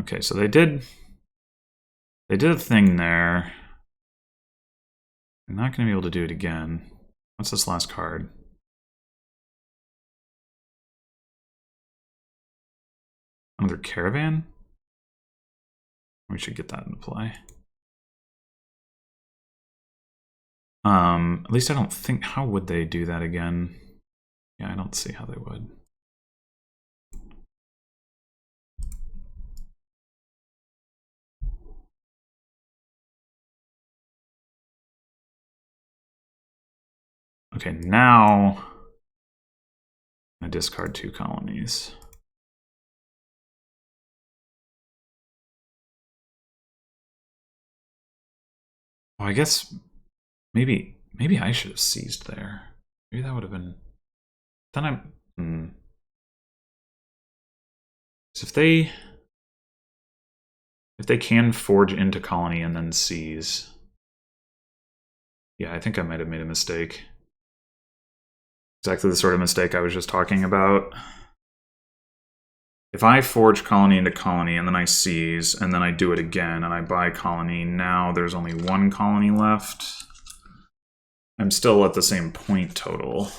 Okay, so they did a thing there. I'm not going to be able to do it again. What's this last card? Another caravan? We should get that into play. At least I don't think... How would they do that again? Yeah, I don't see how they would. Okay, now I discard 2 colonies. Well, I guess maybe I should have seized there. Maybe that would have been... Then I'm... So if they can forge into colony and then seize... Yeah, I think I might have made a mistake. Exactly the sort of mistake I was just talking about. If I forge colony into colony and then I seize and then I do it again and I buy colony, now there's only 1 colony left. I'm still at the same point total.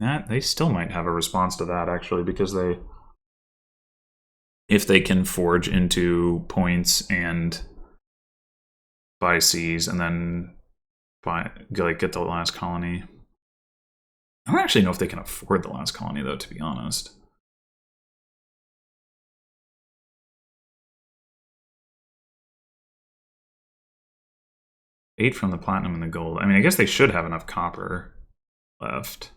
That they still might have a response to that actually, because if they can forge into points and buy seas and then get the last colony. I don't actually know if they can afford the last colony though, to be honest. $8 from the platinum and the gold. I mean, I guess they should have enough copper left.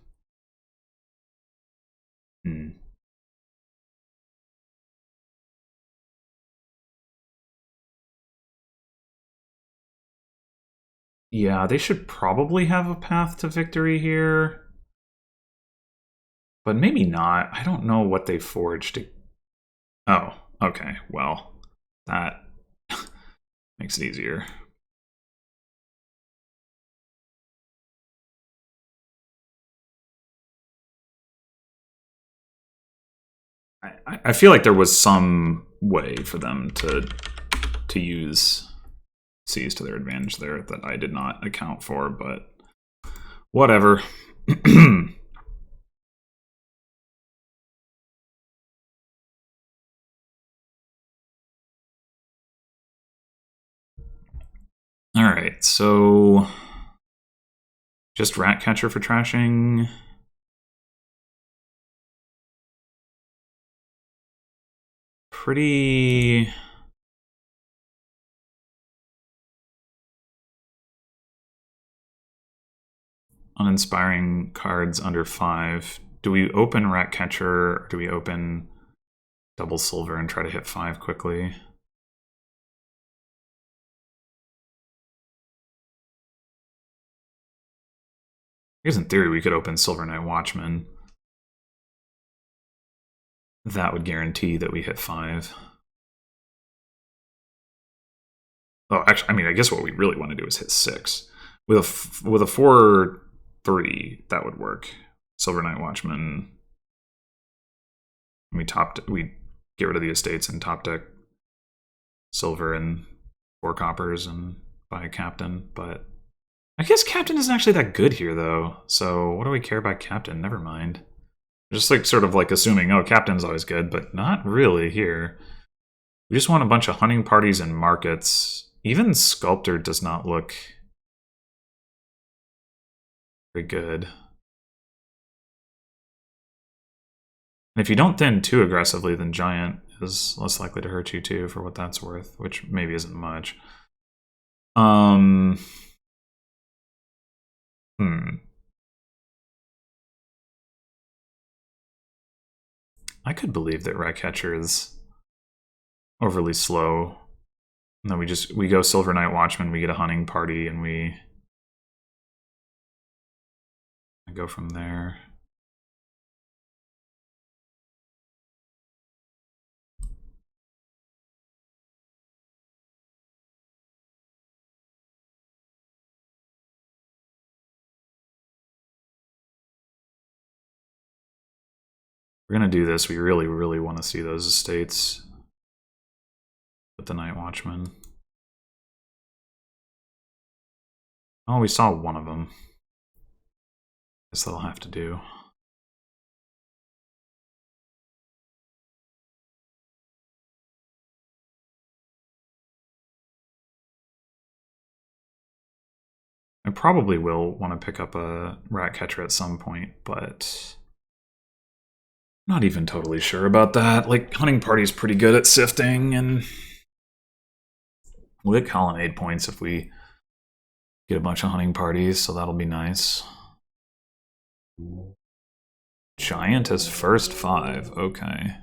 Hmm. Yeah, they should probably have a path to victory here. But maybe not. I don't know what they forged. Oh, okay. Well, that makes it easier. I feel like there was some way for them to use C's to their advantage there that I did not account for, but whatever. All right, so just Ratcatcher for trashing. Pretty uninspiring cards under 5. Do we open Ratcatcher or do we open double silver and try to hit 5 quickly? I guess in theory we could open Silver Knight Watchman. That would guarantee that we hit 5. Oh, actually, I mean, I guess what we really want to do is hit 6. With a 4-3, that would work. Silver Knight Watchman. We get rid of the estates and top deck silver and 4 coppers and buy a captain. But I guess captain isn't actually that good here, though. So what do we care about captain? Never mind. Just like sort of like assuming, oh, captain's always good, but not really here. We just want a bunch of hunting parties and markets. Even Sculptor does not look very good. And if you don't thin too aggressively, then Giant is less likely to hurt you too, for what that's worth, which maybe isn't much. Hmm. I could believe that Ratcatcher is overly slow. And then we go Silver Knight Watchman, we get a hunting party, and we go from there. We're gonna do this. We really, really want to see those estates with the Night Watchman. Oh, we saw one of them. Guess they'll have to do. I probably will want to pick up a Ratcatcher at some point, but not even totally sure about that. Like, Hunting Party's pretty good at sifting, and we'll get Colonnade points if we get a bunch of Hunting Parties, so that'll be nice. Giant as first 5, okay.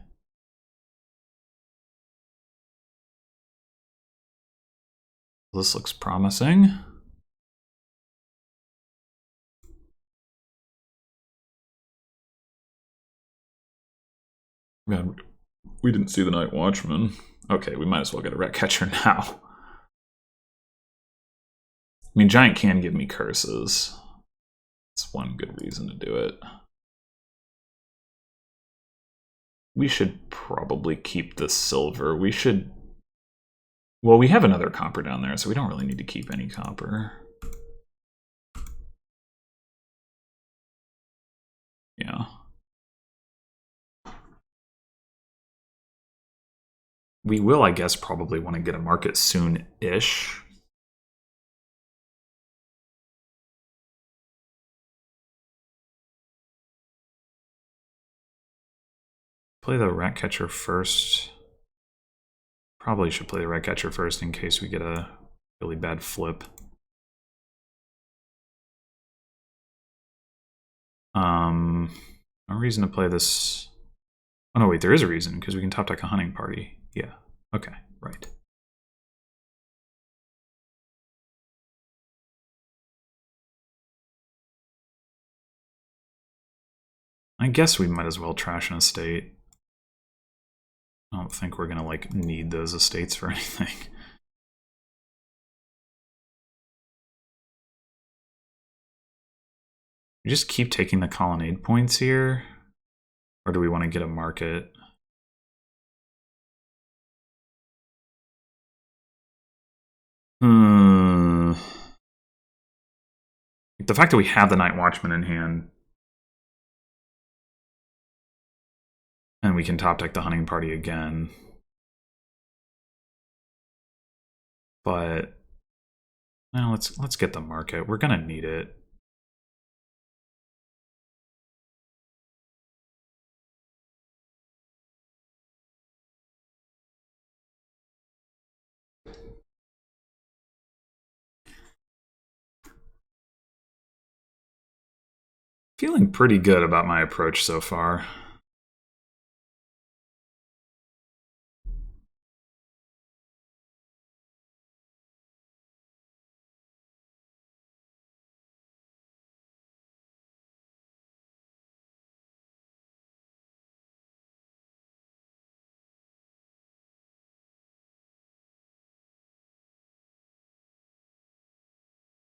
This looks promising. Man, we didn't see the Night Watchman. Okay, we might as well get a Ratcatcher now. I mean, Giant can give me curses. That's one good reason to do it. We should probably keep the silver. We should... Well, we have another copper down there, so we don't really need to keep any copper. Yeah. We will, I guess, probably want to get a market soon-ish. Play the Ratcatcher first. Probably should play the Ratcatcher first in case we get a really bad flip. No reason to play this. Oh no, wait, there is a reason, because we can top deck a hunting party. Yeah, okay, right. I guess we might as well trash an estate. I don't think we're gonna, like, need those estates for anything. We just keep taking the colonnade points here? Or do we want to get a market? Hmm. The fact that we have the Night Watchman in hand, and we can top deck the hunting party again. But now let's get the market. We're gonna need it. Feeling pretty good about my approach so far.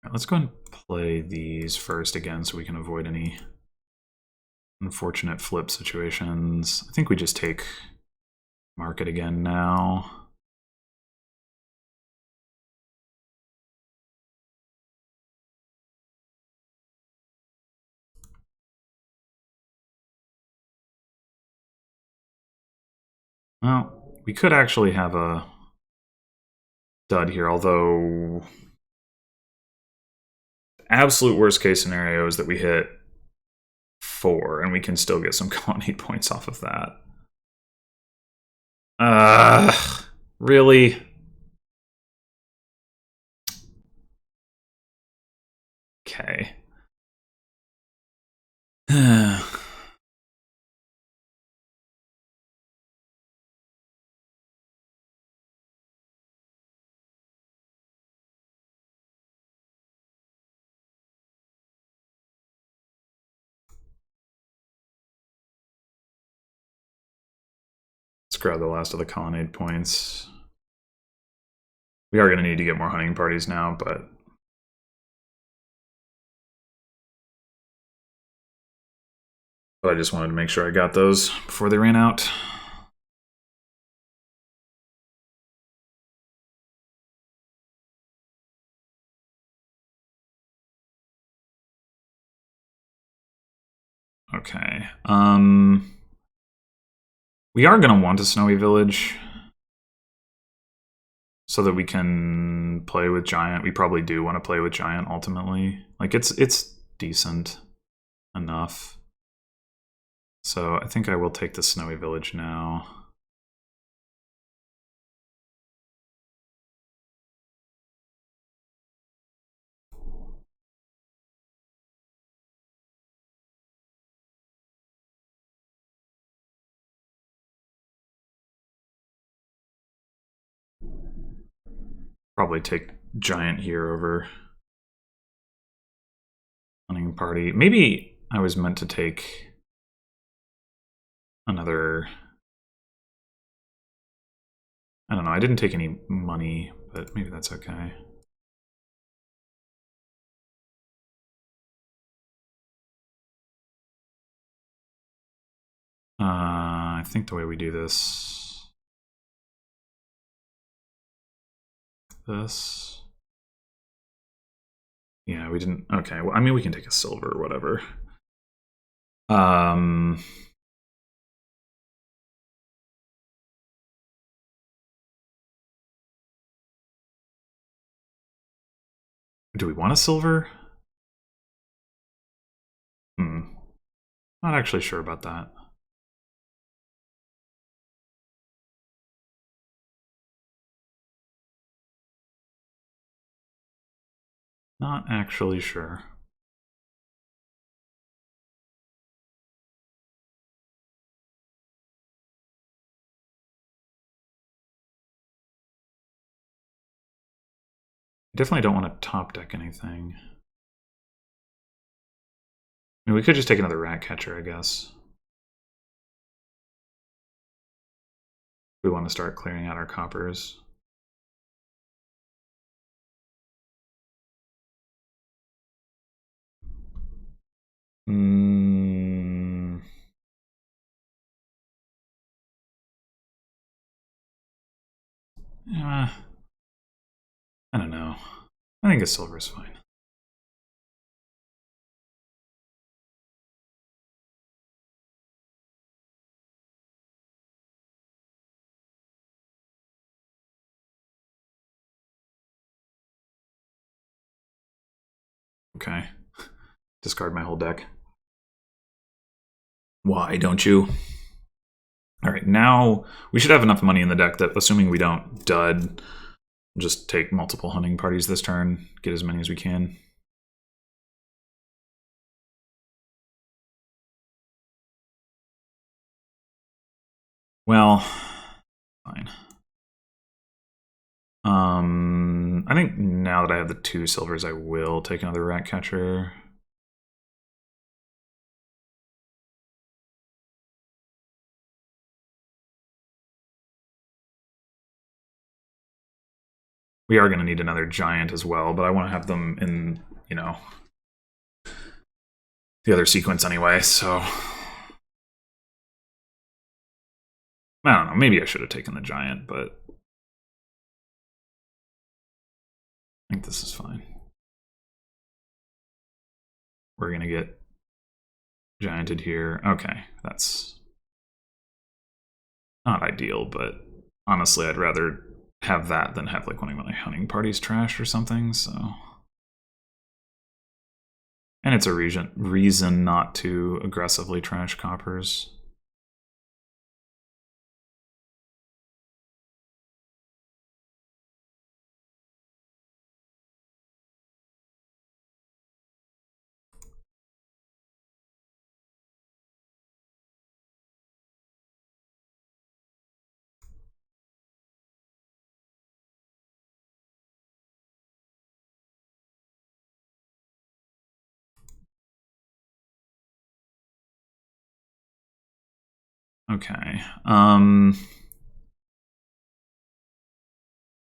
Let's go and play these first again so we can avoid any unfortunate flip situations. I think we just take market again now. Well, we could actually have a dud here, although absolute worst case scenario is that we hit 4 and we can still get some colonnade points off of that. Really? Okay. Let's grab the last of the colonnade points. We are going to need to get more hunting parties now, but I just wanted to make sure I got those before they ran out. Okay. We are going to want a snowy village so that we can play with giant. We probably do want to play with giant ultimately. Like it's decent enough. So I think I will take the snowy village now. Probably take giant here over hunting party. Maybe I was meant to take another. I don't know. I didn't take any money, but maybe that's okay. I think the way we do this. Yeah, we didn't. Okay, well, I mean, we can take a silver or whatever. Do we want a silver? Not actually sure about that. Not actually sure. Definitely don't want to top deck anything. I mean, we could just take another rat catcher, I guess. We want to start clearing out our coppers. Yeah, I don't know. I think a silver is fine. Okay. Discard my whole deck. Why don't you? Alright, now we should have enough money in the deck that, assuming we don't dud, just take multiple hunting parties this turn, get as many as we can. Well, fine. I think now that I have the 2 silvers, I will take another rat catcher. We are going to need another giant as well, but I want to have them in, you know, the other sequence anyway, so... I don't know, maybe I should have taken the giant, but... I think this is fine. We're going to get gianted here. Okay, that's not ideal, but honestly, I'd rather have that than have like one of my hunting parties trashed or something, so... And it's a reason not to aggressively trash coppers. Okay. I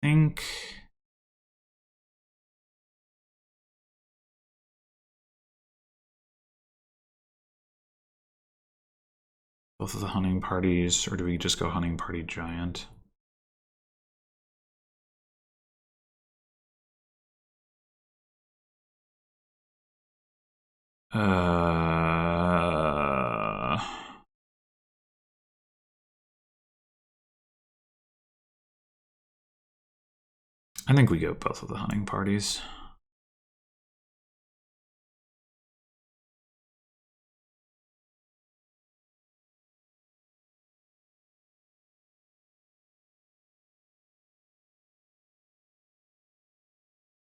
think both of the hunting parties, or do we just go hunting party giant? I think we go both of the hunting parties.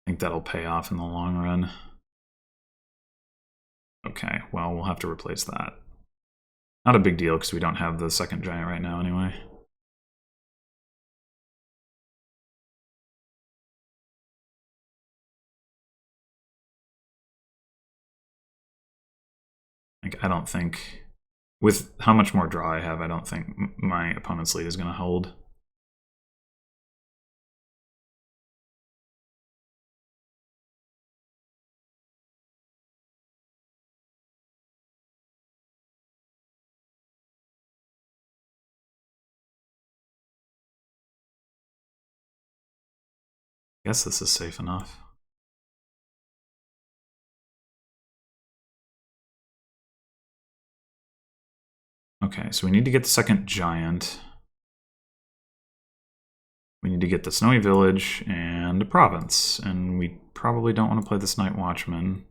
I think that'll pay off in the long run. Okay, well, we'll have to replace that. Not a big deal, because we don't have the second giant right now anyway. Like, I don't think... With how much more draw I have, I don't think my opponent's lead is going to hold. I guess this is safe enough. Okay, so we need to get the second giant. We need to get the Snowy Village and a province. And we probably don't want to play this Night Watchman.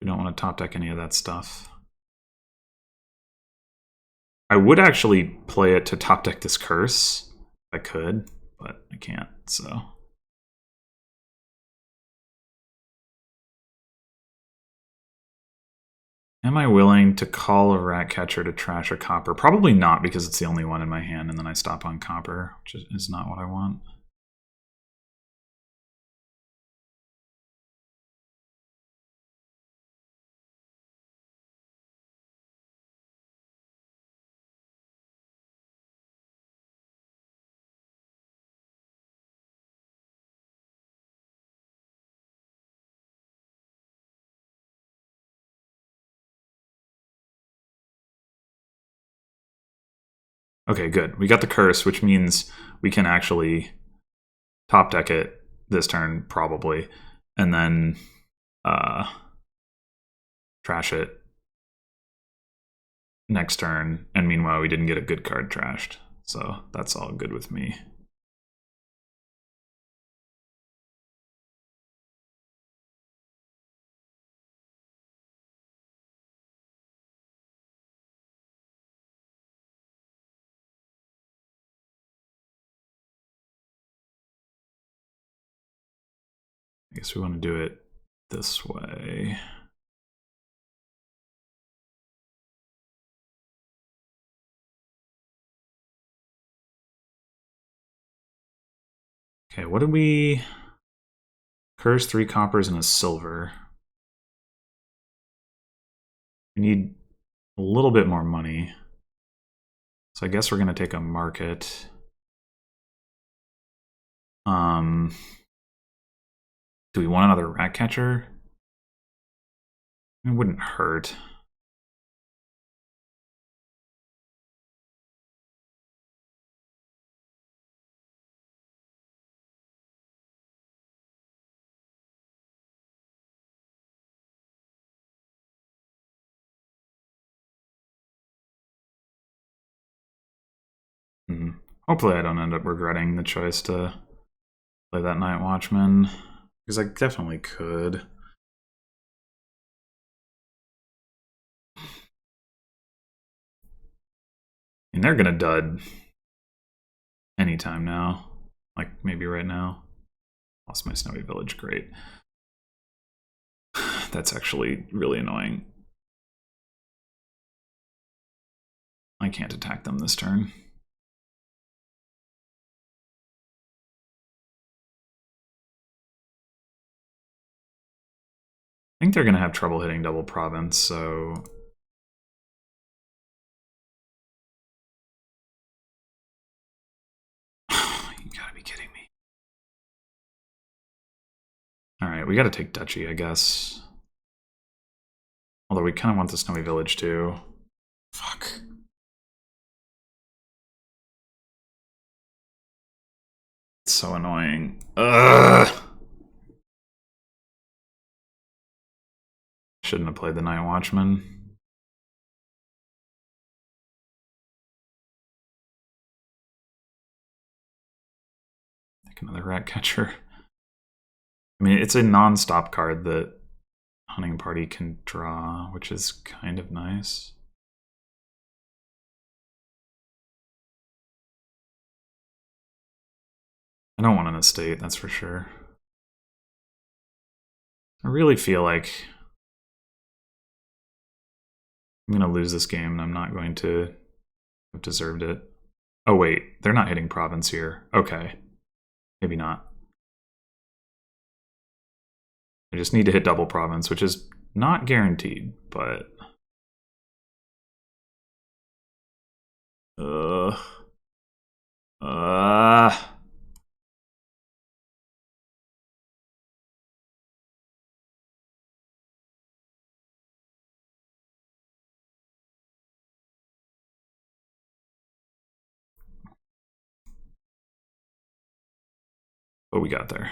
We don't want to top deck any of that stuff. I would actually play it to top deck this curse. I could, but I can't, so... Am I willing to call a rat catcher to trash a copper? Probably not, because it's the only one in my hand, and then I stop on copper, which is not what I want. Okay, good. We got the curse, which means we can actually top deck it this turn, probably, and then trash it next turn. And meanwhile, we didn't get a good card trashed. So that's all good with me. I guess we want to do it this way. Okay, what did we... Curse, 3 coppers, and a silver. We need a little bit more money. So I guess we're going to take a market. Do we want another rat catcher? It wouldn't hurt. Hopefully I don't end up regretting the choice to play that Night Watchman, because I definitely could. And they're gonna dud anytime now. Like, maybe right now. Lost my Snowy Village, great. That's actually really annoying. I can't attack them this turn. I think they're gonna have trouble hitting double province, so... You gotta be kidding me. Alright, we gotta take Duchy, I guess. Although we kind of want the Snowy Village too. Fuck. It's so annoying. Ugh! Shouldn't have played the Night Watchman. Take another Rat Catcher. I mean, it's a non-stop card that Hunting Party can draw, which is kind of nice. I don't want an estate, that's for sure. I really feel like I'm going to lose this game and I'm not going to have deserved it. Oh wait, they're not hitting province here. Okay. Maybe not. I just need to hit double province, which is not guaranteed, but... What we got there?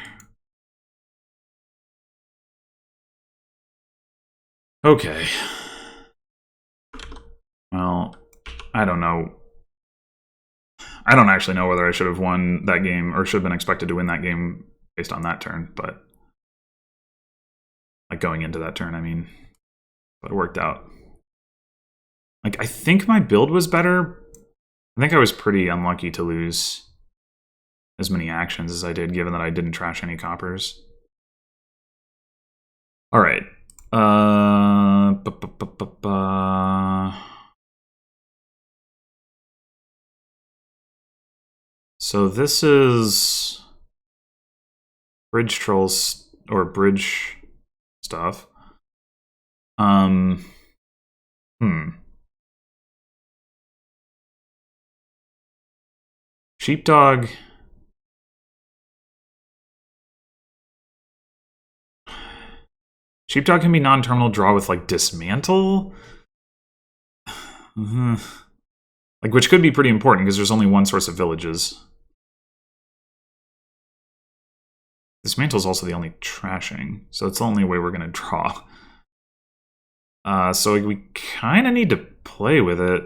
Okay. Well, I don't know. I don't actually know whether I should have won that game or should have been expected to win that game based on that turn, but like going into that turn, I mean, but it worked out. Like, I think my build was better. I think I was pretty unlucky to lose as many actions as I did, given that I didn't trash any coppers. All right. So this is bridge trolls or bridge stuff. Sheepdog. Sheepdog can be non-terminal draw with like dismantle. Like, which could be pretty important because there's only one source of villages. Dismantle is also the only trashing, so it's the only way we're going to draw. So we kind of need to play with it.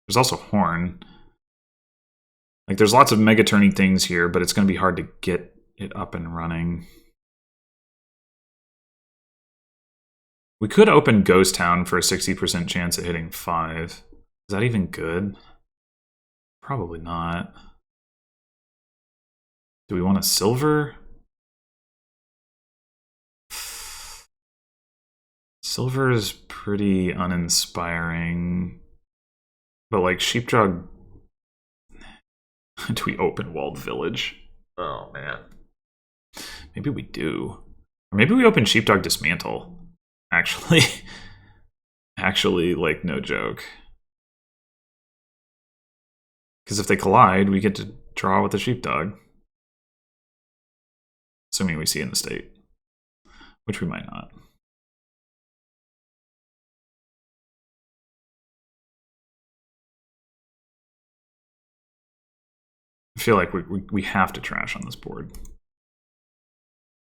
There's also Horn. Like, there's lots of Megaturny things here, but it's going to be hard to get it up and running. We could open Ghost Town for a 60% chance at hitting 5. Is that even good? Probably not. Do we want a silver? Silver is pretty uninspiring. But like Sheepdog... Do we open Walled Village? Oh, man. Maybe we do. Or maybe we open Sheepdog Dismantle. Actually. Actually, like, no joke. Because if they collide, we get to draw with the Sheepdog. Assuming we see in the state. Which we might not. I feel like we have to trash on this board.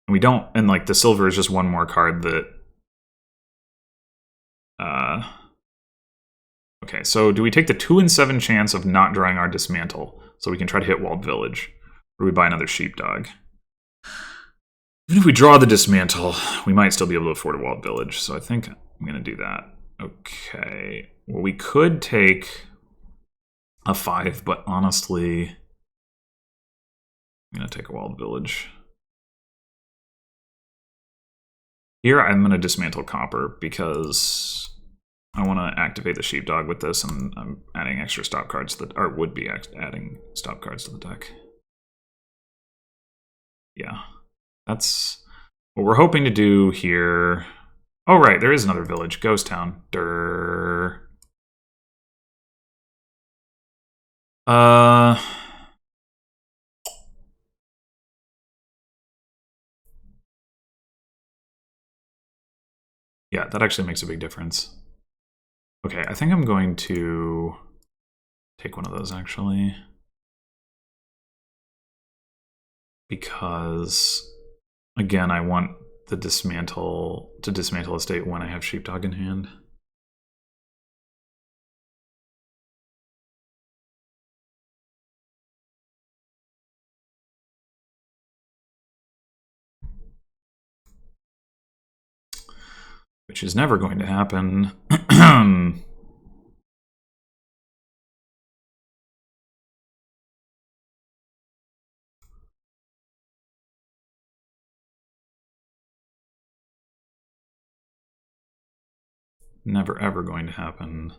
And we don't, and like the silver is just one more card that... Okay, so do we take the 2 in 7 chance of not drawing our Dismantle so we can try to hit Walled Village? Or do we buy another Sheepdog? Even if we draw the Dismantle, we might still be able to afford a Walled Village, so I think I'm going to do that. Okay, well we could take a 5, but honestly... I'm going to take a Walled Village. Here, I'm going to Dismantle Copper because I want to activate the Sheepdog with this, and I'm adding extra stop cards to the... Or would be adding stop cards to the deck. Yeah. That's what we're hoping to do here. Oh, right. There is another village. Ghost Town. Durr. Yeah, that actually makes a big difference. Okay, I think I'm going to take one of those, actually. Because, again, I want the dismantle to dismantle a state when I have Sheepdog in hand. Which is never going to happen. Never ever going to happen.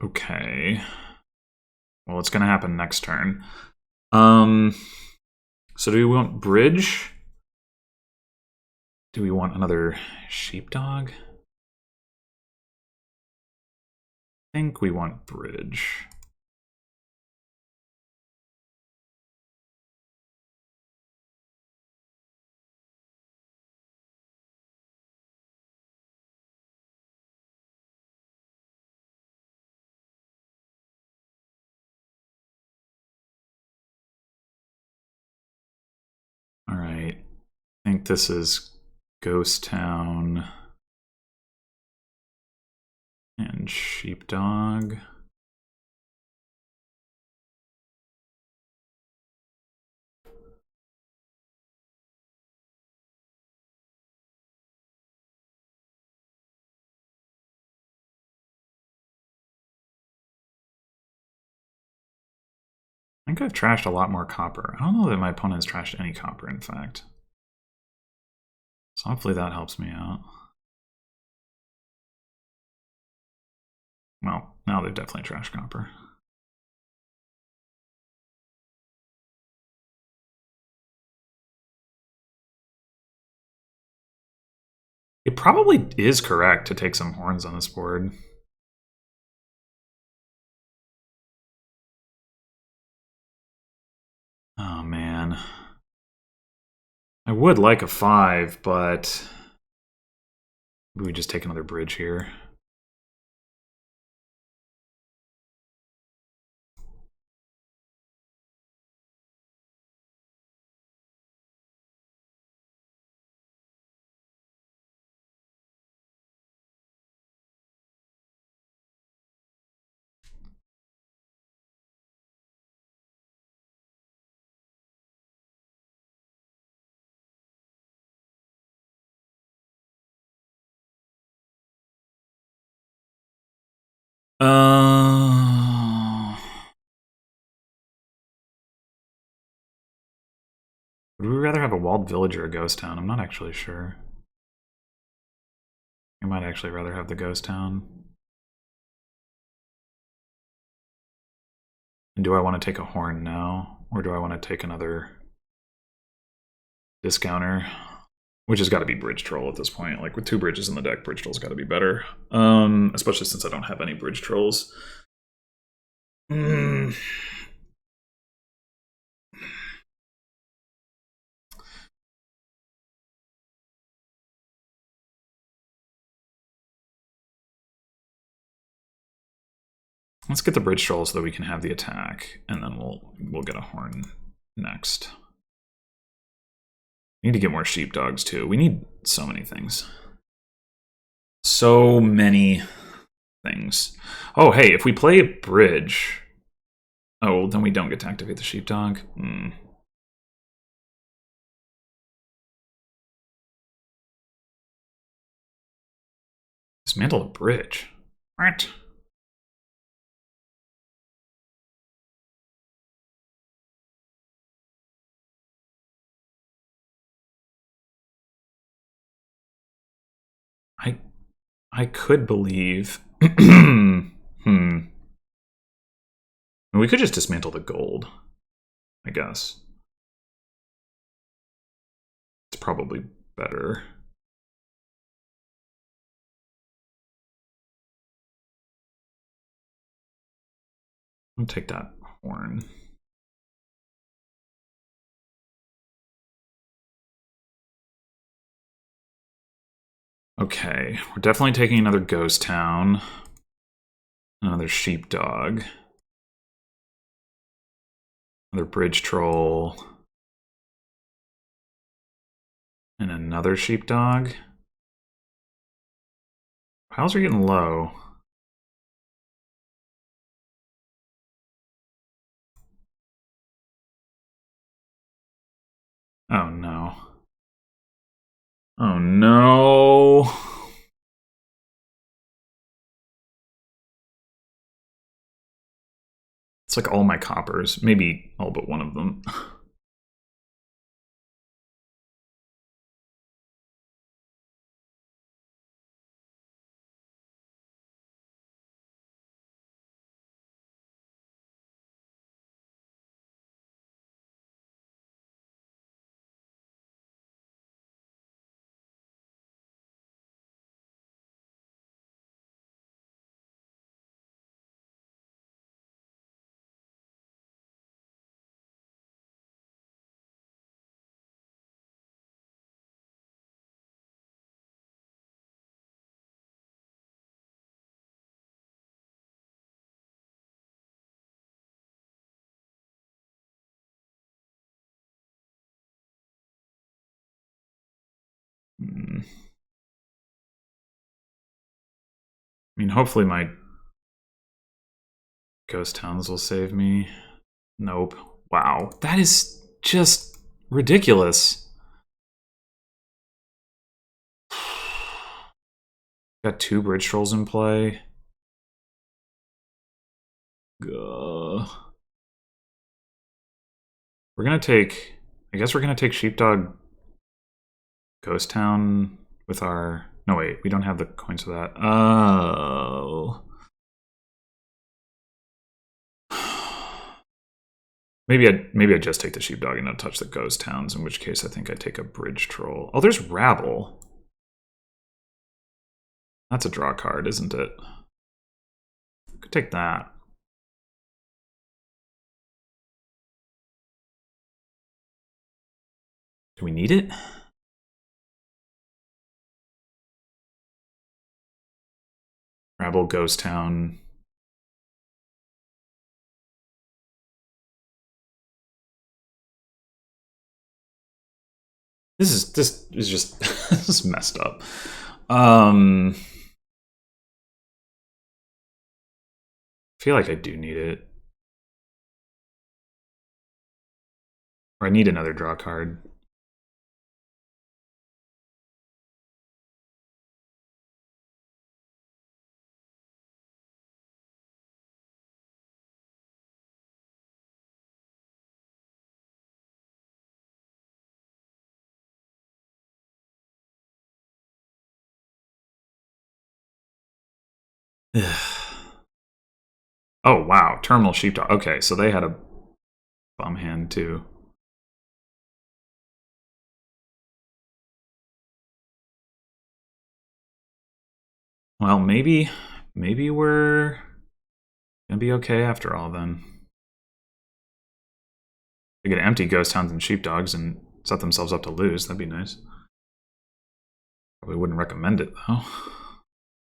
Okay. Well, it's going to happen next turn. So do we want Bridge? Do we want another Sheepdog? I think we want Bridge. All right. I think this is Ghost Town and Sheepdog. I think I've trashed a lot more copper. I don't know that my opponent has trashed any copper, in fact. So hopefully that helps me out. Well, now they've definitely trashed copper. It probably is correct to take some horns on this board. Oh, man. I would like a 5, but we just take another bridge here. Would we rather have a walled village or a ghost town? I'm not actually sure. I might actually rather have the ghost town. And do I want to take a horn now? Or do I want to take another discounter? Which has got to be bridge troll at this point. Like with 2 bridges in the deck, bridge troll's got to be better. Especially since I don't have any bridge trolls. Let's get the bridge troll so that we can have the attack, and then we'll get a horn next. We need to get more sheepdogs too. We need so many things. So many things. Oh, hey, if we play a bridge... Oh, then we don't get to activate the sheepdog. Dismantle a bridge. What? I could believe... We could just dismantle the gold, I guess. It's probably better. I'll take that horn. Okay, we're definitely taking another ghost town. Another sheepdog. Another bridge troll. And another sheepdog. Piles are getting low. Oh no. Oh no. It's like all my coppers, maybe all but one of them. I mean, hopefully my ghost towns will save me. Nope. Wow. That is just ridiculous. Got 2 bridge trolls in play. We're gonna take... I guess we're gonna take sheepdog ghost town with our... No, wait. We don't have the coins for that. Oh... Maybe I just take the sheepdog and not touch the ghost towns, in which case I think I take a bridge troll. Oh, there's rabble. That's a draw card, isn't it? Could take that. Do we need it? Rebel, Ghost Town. This is just this is messed up. I feel like I do need it. Or I need another draw card. Oh, wow. Terminal Sheepdog. Okay, so they had a bum hand, too. Well, maybe we're gonna be okay after all, then. They get empty Ghost Hounds and Sheepdogs and set themselves up to lose. That'd be nice. Probably wouldn't recommend it, though.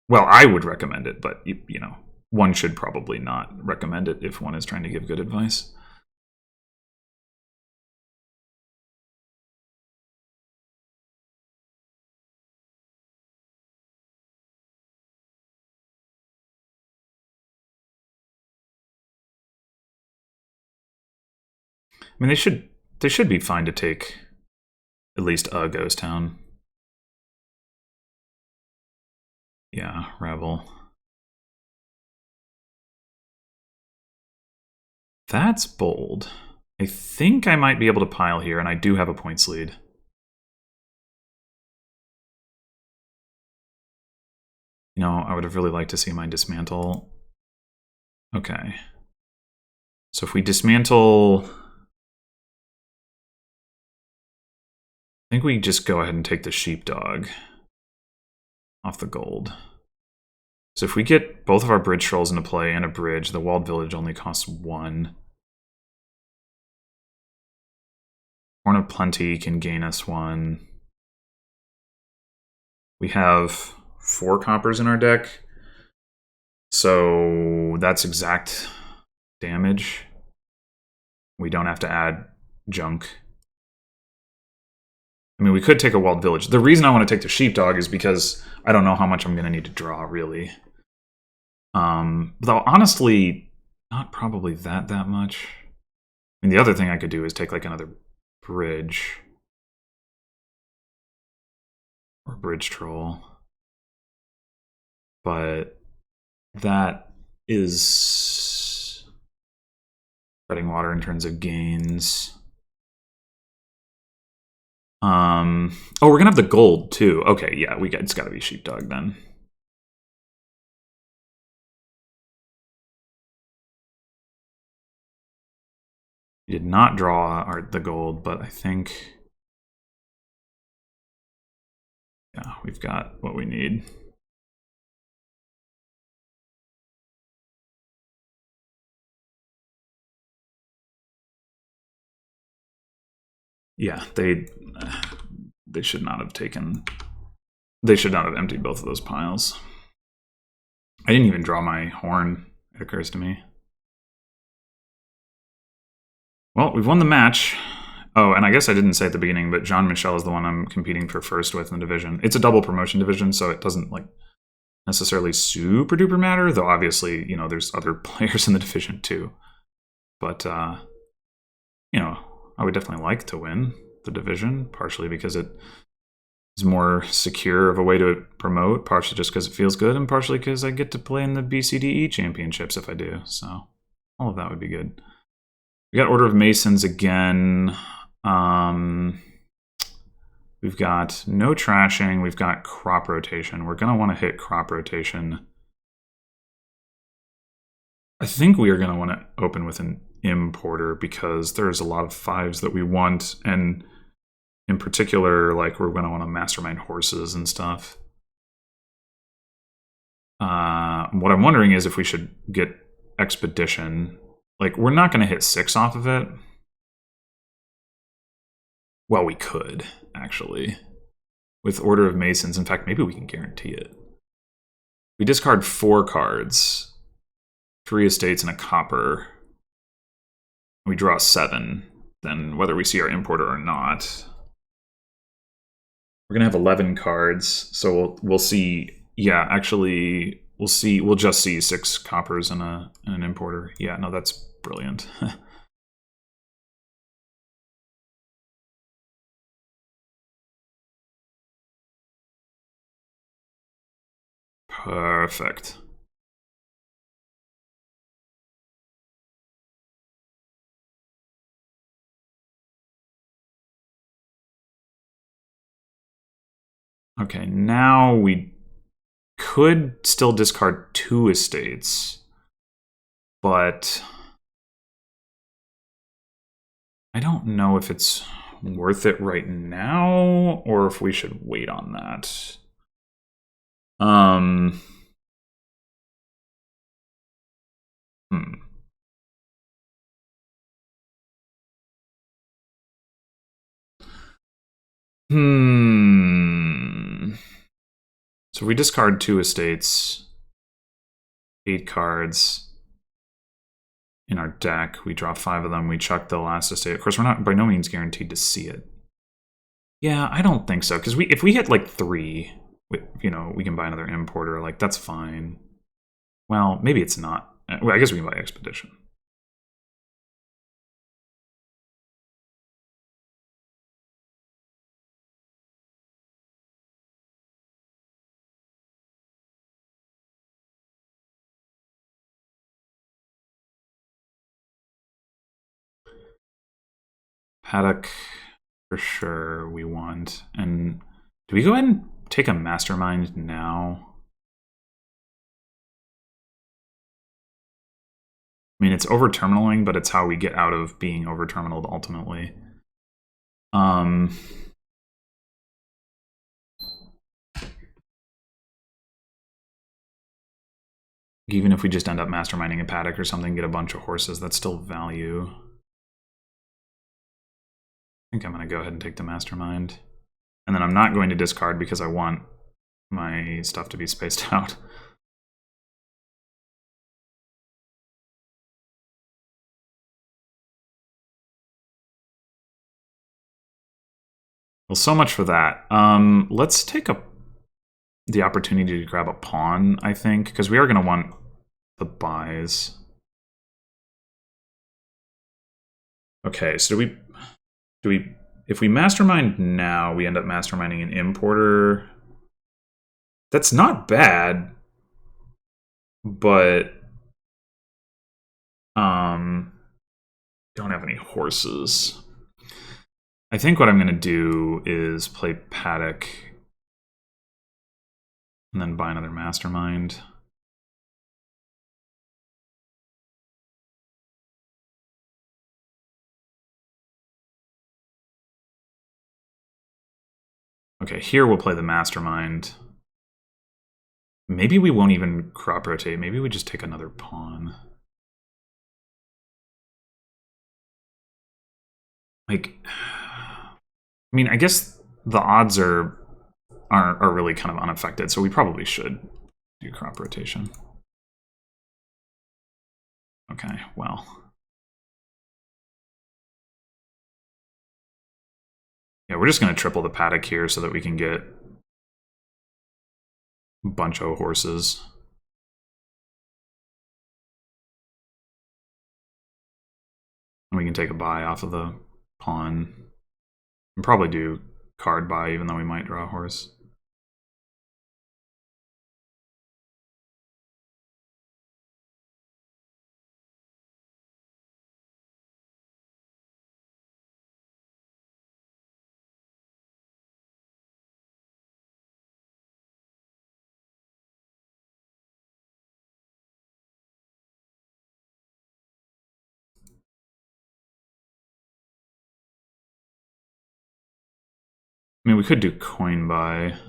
Well, I would recommend it, but, you know, one should probably not recommend it if one is trying to give good advice. I mean, they should be fine to take at least a Ghost Town. Yeah, Rebel. That's bold. I think I might be able to pile here, and I do have a points lead. You know, I would have really liked to see mine dismantle. Okay. So if we dismantle... I think we just go ahead and take the Sheepdog off the gold. So if we get both of our bridge trolls into play and a bridge, the walled village only costs 1. Horn of Plenty can gain us 1. We have 4 coppers in our deck, so that's exact damage. We don't have to add junk. I mean, we could take a walled village. The reason I want to take the Sheepdog is because I don't know how much I'm going to need to draw, really. Though, honestly, not probably that much. I mean, the other thing I could do is take, like, another bridge. Or bridge troll. But that is treading water in terms of gains. Oh, we're gonna have the gold too. Okay, yeah, it's gotta be Sheepdog then. We did not draw the gold, but I think, yeah, we've got what we need. Yeah, they should not have taken... They should not have emptied both of those piles. I didn't even draw my horn, it occurs to me. Well, we've won the match. Oh, and I guess I didn't say at the beginning, but Jean-Michel is the one I'm competing for first with in the division. It's a double promotion division, so it doesn't, like, necessarily super duper matter, though obviously, you know, there's other players in the division too. But, you know, I would definitely like to win the division, partially because it is more secure of a way to promote, partially just because it feels good, and partially because I get to play in the BCDE championships if I do. So all of that would be good. We got Order of Masons again. We've got no trashing. We've got crop rotation. We're going to want to hit crop rotation. I think we are going to want to open with an importer because there's a lot of 5s that we want, and in particular, like, we're going to want to mastermind horses and stuff. What I'm wondering is if we should get Expedition. Like, we're not going to hit 6 off of it. Well, we could, actually. With Order of Masons. In fact, maybe we can guarantee it. We discard 4 cards. 3 estates and a copper. We draw 7. Then whether we see our importer or not. We're going to have 11 cards. So we'll see. Yeah, actually, we'll just see 6 coppers and an importer. Yeah, no, that's brilliant. Perfect. Okay, now we could still discard 2 estates, but I don't know if it's worth it right now or if we should wait on that. Hmm. So we discard 2 estates, 8 cards in our deck. We draw 5 of them. We chuck the last estate. Of course, we're not by no means guaranteed to see it. Yeah, I don't think so. Because if we hit like 3, we can buy another importer. Like, that's fine. Well, maybe it's not. Well, I guess we can buy Expedition. Paddock, for sure, we want. And do we go ahead and take a Mastermind now? I mean, it's over-terminaling, but it's how we get out of being over-terminaled ultimately. Even if we just end up Masterminding a Paddock or something, get a bunch of horses, that's still value. I think I'm going to go ahead and take the Mastermind. And then I'm not going to discard because I want my stuff to be spaced out. Well, so much for that. Let's take the opportunity to grab a pawn, I think, because we are going to want the buys. Okay, so do we if we mastermind now, we end up masterminding an importer. That's not bad, but don't have any horses. I think what I'm going to do is play Paddock and then buy another Mastermind. Okay, here we'll play the Mastermind. Maybe we won't even crop rotate. Maybe we just take another pawn. Like, I mean, I guess the odds are really kind of unaffected, so we probably should do crop rotation. Okay, well. Yeah, we're just going to triple the Paddock here so that we can get a bunch of horses. And we can take a buy off of the pawn. And probably do card buy, even though we might draw a horse. I mean, we could do coin buy.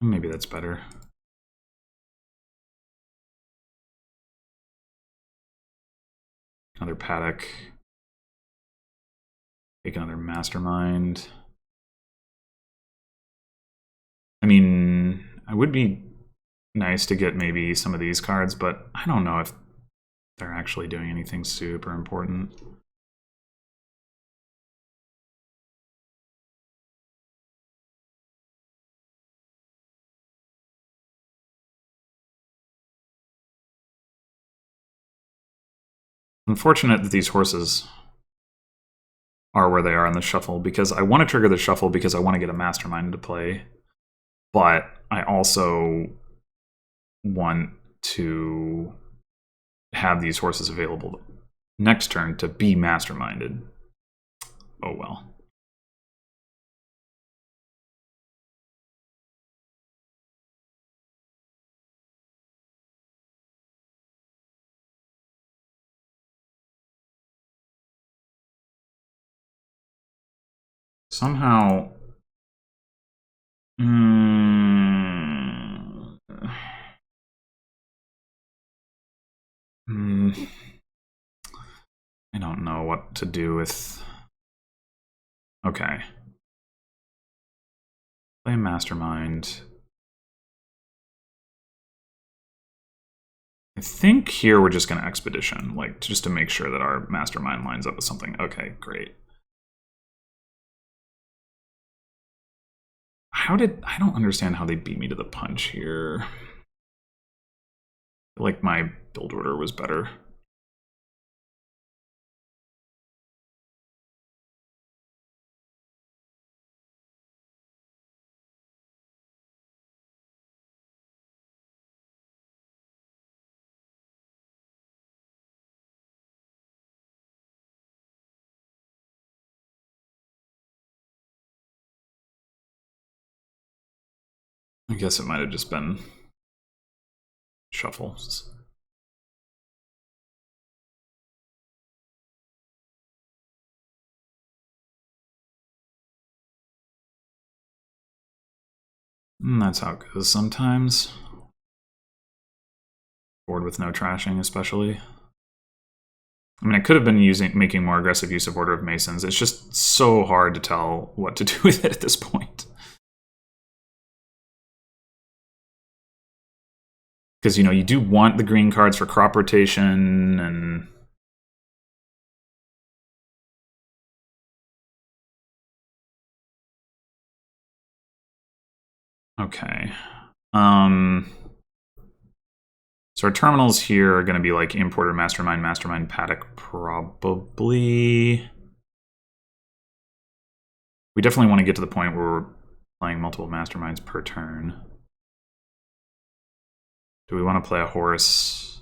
Maybe that's better. Another paddock. Take another Mastermind. I mean, it would be nice to get maybe some of these cards, but I don't know if they're actually doing anything super important. Unfortunate that these horses are where they are in the shuffle, because I want to trigger the shuffle because I want to get a Mastermind into play, but I also want to have these horses available next turn to be Masterminded. Oh well. Somehow... I don't know what to do with... Okay. Play Mastermind. I think here we're just going to Expedition, like just to make sure that our Mastermind lines up with something. Okay, great. I don't understand how they beat me to the punch here. Like my build order was better. I guess it might have just been shuffles. That's how it goes sometimes. Board with no trashing, especially. I mean, I could have been making more aggressive use of Order of Masons. It's just so hard to tell what to do with it at this point. Because, you know, you do want the green cards for crop rotation and... Okay. So our terminals here are going to be like Importer, Mastermind, Mastermind, Paddock, probably. We definitely want to get to the point where we're playing multiple Masterminds per turn. Do we want to play a horse?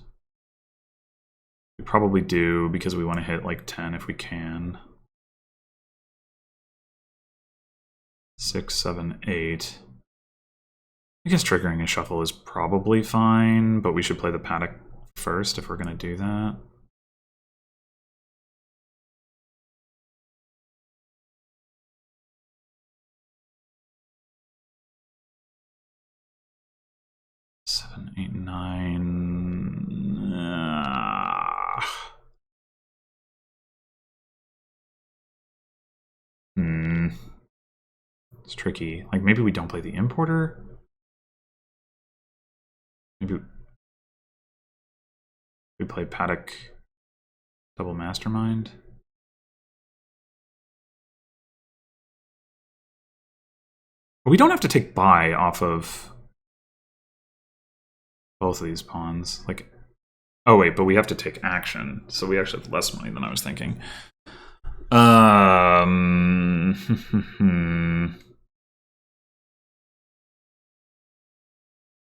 We probably do, because we want to hit like 10 if we can. 6, 7, 8. I guess triggering a shuffle is probably fine, but we should play the paddock first if we're going to do that. Seven, 8, 9. It's tricky. Like, maybe we don't play the importer? Maybe we play paddock, double Mastermind? But we don't have to take buy off of both of these pawns. Like, oh wait, but we have to take action, so we actually have less money than I was thinking.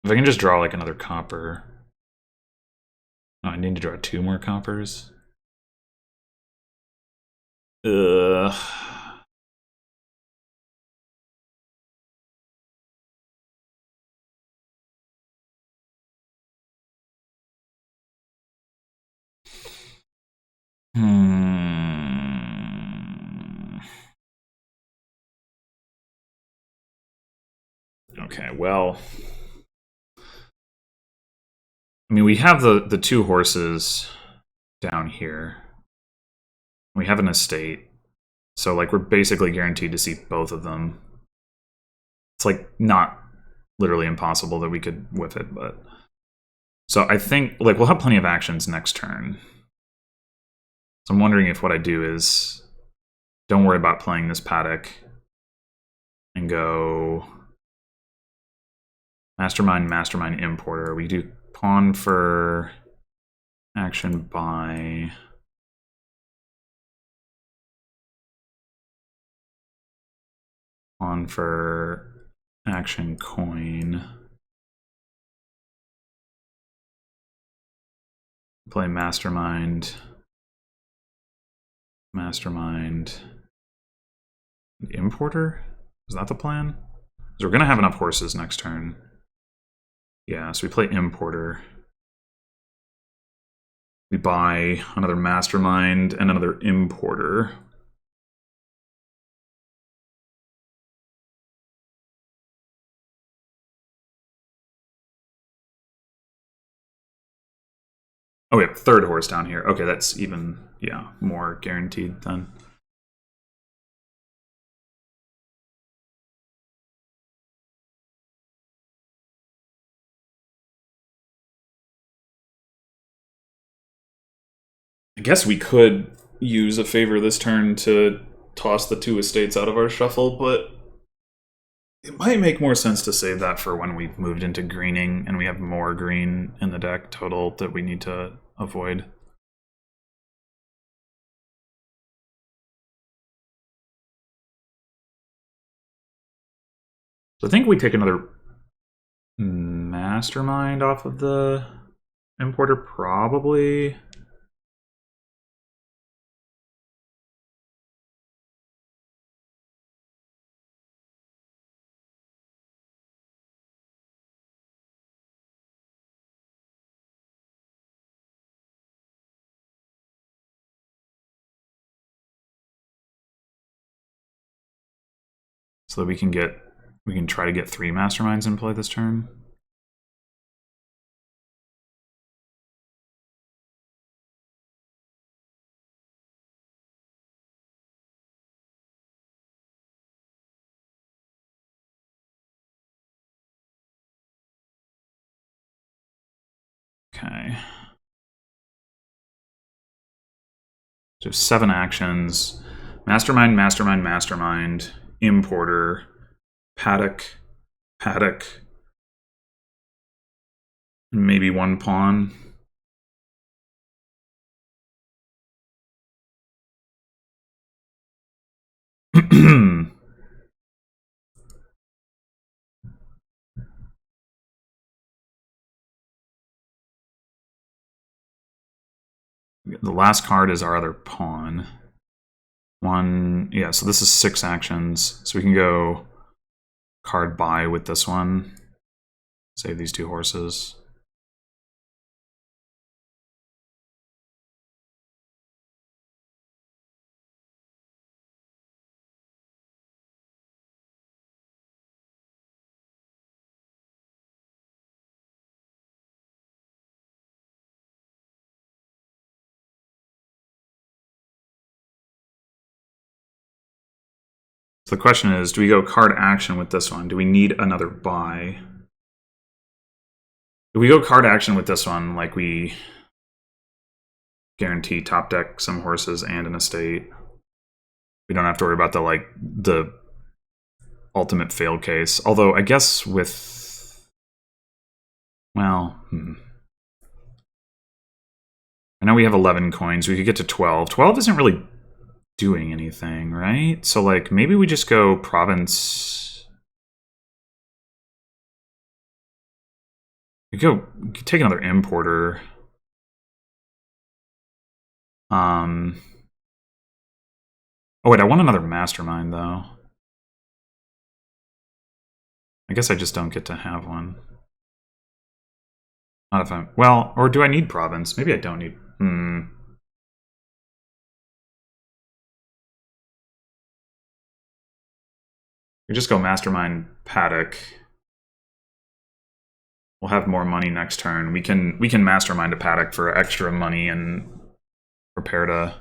If I can just draw like another copper. No, I need to draw 2 more coppers. Ugh. Okay, well, I mean, we have the two horses down here. We have an estate, so like we're basically guaranteed to see both of them. It's like not literally impossible that we could whiff it, but so I think like we'll have plenty of actions next turn. So I'm wondering if what I do is don't worry about playing this paddock and go Mastermind, Mastermind, Importer. We do pawn for action buy. Pawn for action coin. Play Mastermind. Mastermind. Importer? Is that the plan? Because we're going to have enough horses next turn. Yeah, so we play Importer. We buy another Mastermind and another Importer. Oh, we have a third horse down here. Okay, that's even, yeah, more guaranteed then. I guess we could use a favor this turn to toss the two estates out of our shuffle, but it might make more sense to save that for when we've moved into greening and we have more green in the deck total that we need to avoid. So I think we take another Mastermind off of the Importer, probably. So that we can try to get 3 Masterminds in play this turn. Okay. So 7 actions. Mastermind, Mastermind, Mastermind, Importer, Paddock, Paddock, maybe 1 pawn. The last card is our other pawn. 1, yeah, so this is 6 actions. So we can go card buy with this one. Save these 2 horses. So the question is, do we go card action with this one? Do we need another buy? If we go card action with this one, like we guarantee top deck some horses and an estate, we don't have to worry about the ultimate fail case. Although I guess with, well, I know we have 11 coins. We could get to 12. 12 isn't really doing anything, right? So like maybe we just go province. We could take another importer. Oh wait, I want another mastermind though. I guess I just don't get to have one. Not if I'm, well, or do I need province? Maybe I don't need, We just go mastermind paddock. We'll have more money next turn. We can mastermind a paddock for extra money and prepare to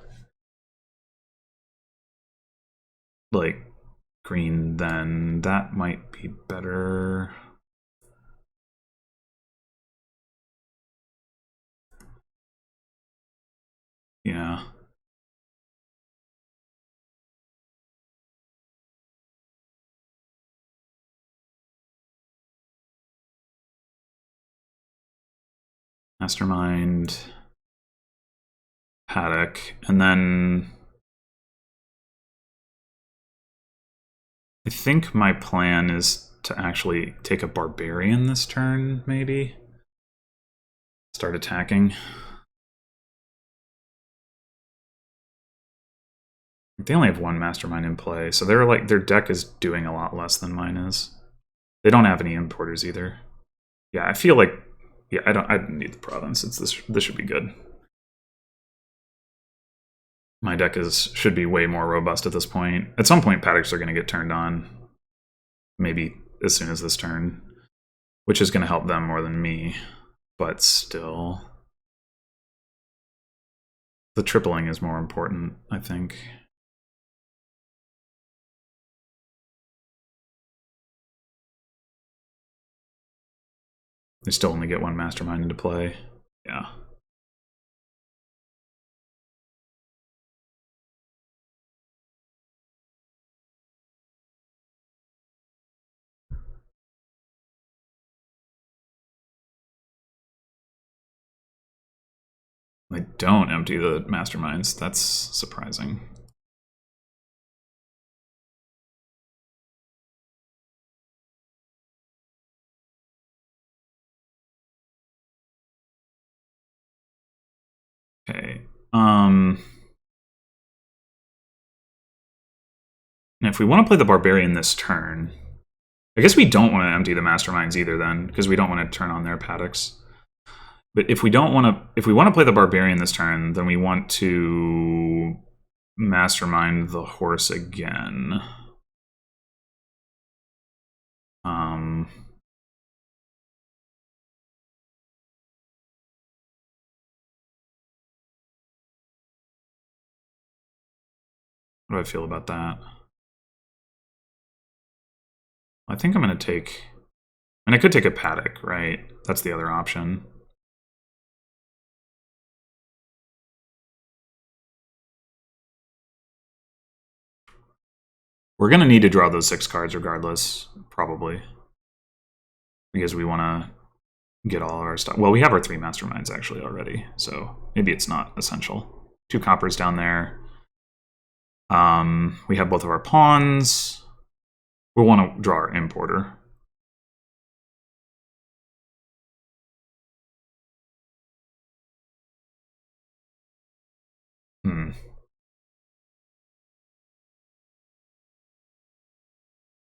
like green. Then that might be better. Yeah. Mastermind, paddock, and then I think my plan is to actually take a barbarian this turn, maybe. Start attacking. They only have one mastermind in play, so they're like their deck is doing a lot less than mine is. They don't have any importers either. Yeah, I feel like I don't need the province. It's this should be good. My deck should be way more robust at this point. At some point, paddocks are going to get turned on. Maybe as soon as this turn, which is going to help them more than me. But still, the tripling is more important, I think. They still only get one mastermind into play. Yeah. They don't empty the masterminds. That's surprising. Okay. If we want to play the barbarian this turn, I guess we don't want to empty the masterminds either then, because we don't want to turn on their paddocks. But if we want to play the barbarian this turn, then we want to mastermind the horse again. What do I feel about that? I think I'm going to take... I could take a paddock, right? That's the other option. We're going to need to draw those 6 cards regardless, probably. Because we want to get all of our stuff. Well, we have our 3 masterminds actually already, so maybe it's not essential. 2 coppers down there. We have both of our pawns. We'll want to draw our importer.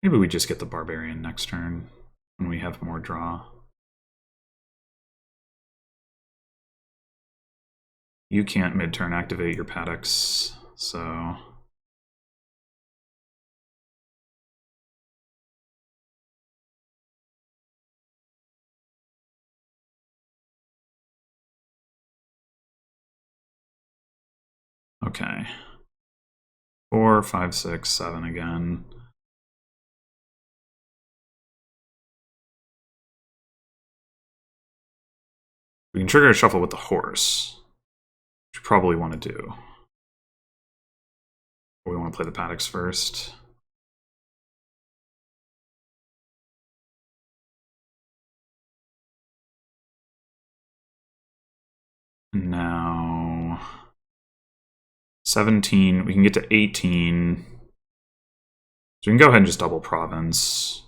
Maybe we just get the barbarian next turn when we have more draw. You can't mid-turn activate your paddocks, so... Okay. 4, 5, 6, 7 again. We can trigger a shuffle with the horse, which we probably want to do. But we want to play the paddocks first. Now 17, we can get to 18. So we can go ahead and just double province.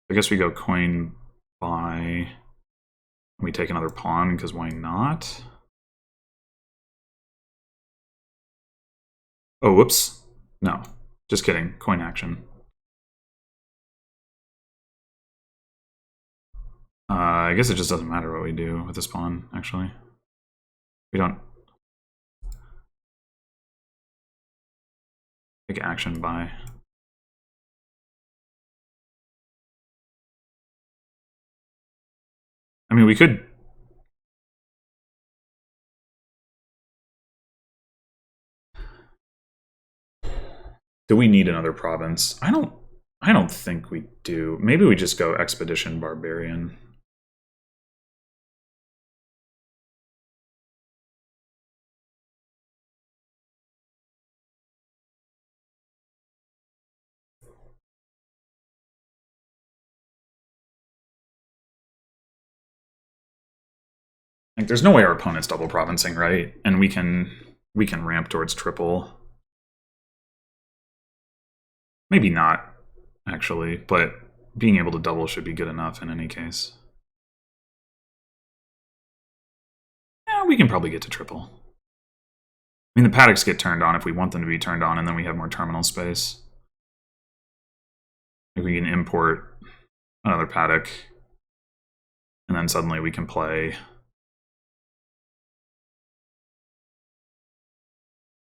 I guess we go coin buy. We take another pawn, because why not? Oh, whoops. No, just kidding. Coin action. I guess it just doesn't matter what we do with this pawn, actually. We don't... Take action by. I mean, we could. Do we need another province? I don't think we do. Maybe we just go Expedition Barbarian. Like, there's no way our opponent's double provincing, right? And we can ramp towards triple. Maybe not, actually, but being able to double should be good enough in any case. Yeah, we can probably get to triple. I mean, the paddocks get turned on if we want them to be turned on, and then we have more terminal space. Like, we can import another paddock, and then suddenly we can play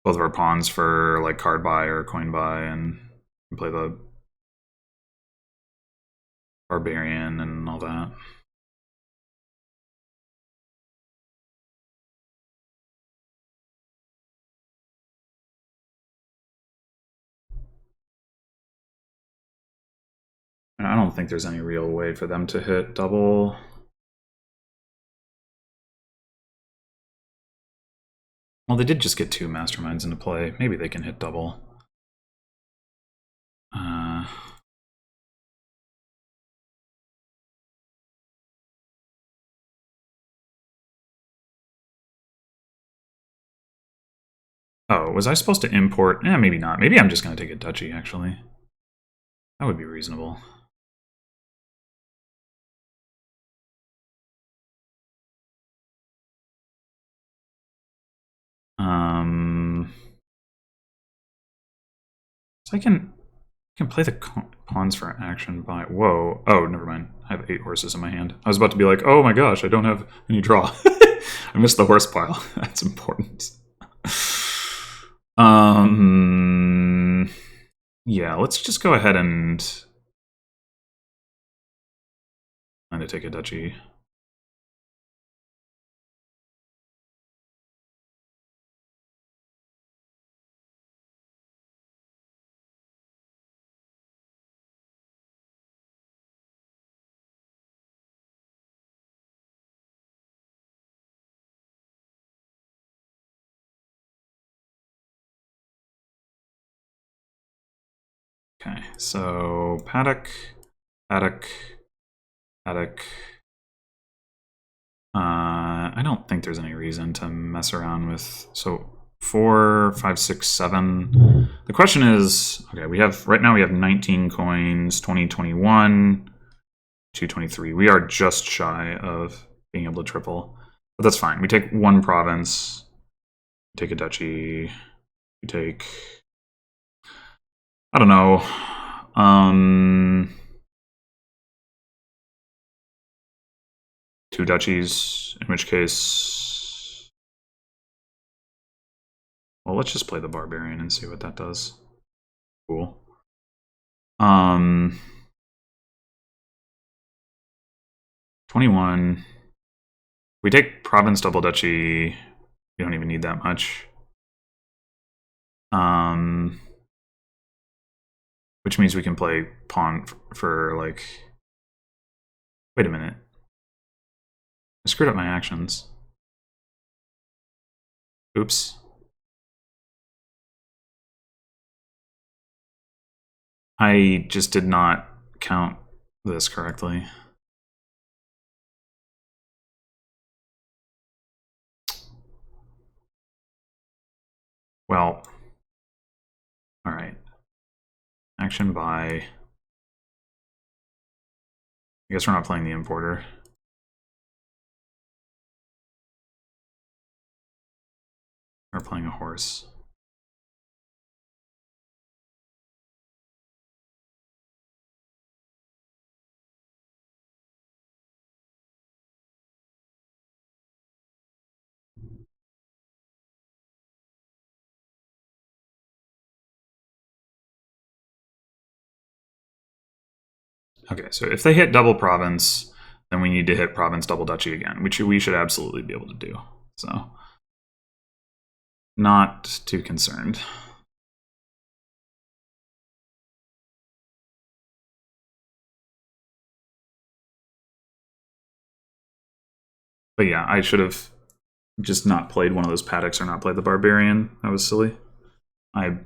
both of our pawns for like card buy or coin buy, and play the barbarian and all that. And I don't think there's any real way for them to hit double. Well, they did just get 2 Masterminds into play. Maybe they can hit double. Oh, was I supposed to import? Maybe not. Maybe I'm just going to take a duchy, actually. That would be reasonable. So I can play the pawns for action by. Whoa! Oh, never mind. I have 8 horses in my hand. I was about to be like, oh my gosh, I don't have any draw. I missed the horse pile. That's important. Yeah, let's just go ahead and I'm gonna take a duchy. Okay, so paddock, paddock, paddock. I don't think there's any reason to mess around with. So 4, 5, 6, 7. The question is, okay, we have right now we have 19 coins, 20, 21, 223. We are just shy of being able to triple, but that's fine. We take 1 province, take a duchy, we take, I don't know, 2 duchies, in which case, well, let's just play the barbarian and see what that does. Cool. 21. We take province double duchy. We don't even need that much. Which means we can play pawn for like. Wait a minute. I screwed up my actions. Oops. I just did not count this correctly. Well, all right. Action by. I guess we're not playing the importer. We're playing a horse. Okay, so if they hit double province, then we need to hit province double duchy again, which we should absolutely be able to do. So, not too concerned. But yeah, I should have just not played one of those paddocks or not played the barbarian. That was silly. I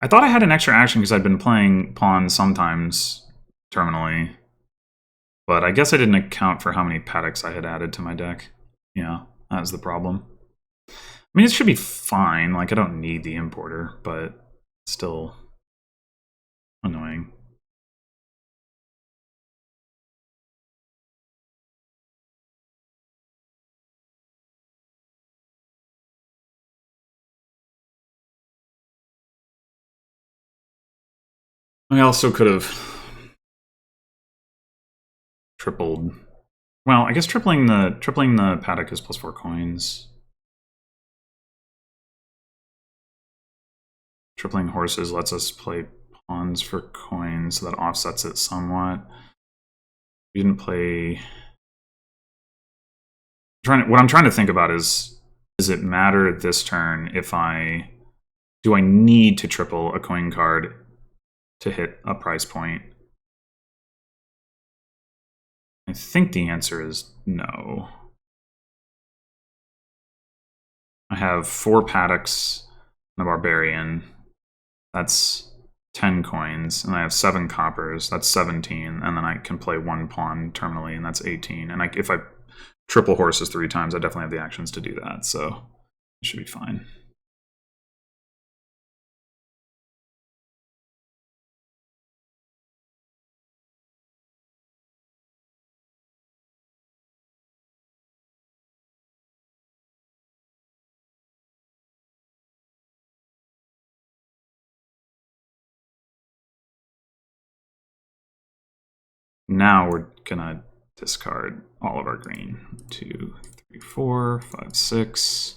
thought I had an extra action because I'd been playing pawn sometimes terminally. But I guess I didn't account for how many paddocks I had added to my deck. Yeah, that was the problem. I mean, it should be fine. Like, I don't need the importer, but still annoying. I also could have tripled. Well, I guess tripling the paddock is plus 4 coins. Tripling horses lets us play pawns for coins, so that offsets it somewhat. We didn't play. What I'm trying to think about is, does it matter this turn if do I need to triple a coin card to hit a price point? I think the answer is no. I have 4 paddocks and a barbarian. That's 10 coins, and I have 7 coppers. That's 17, and then I can play 1 pawn terminally, and that's 18. And if I triple horses 3 times, I definitely have the actions to do that, so it should be fine. Now we're gonna discard all of our green. 2, 3, 4, 5, 6.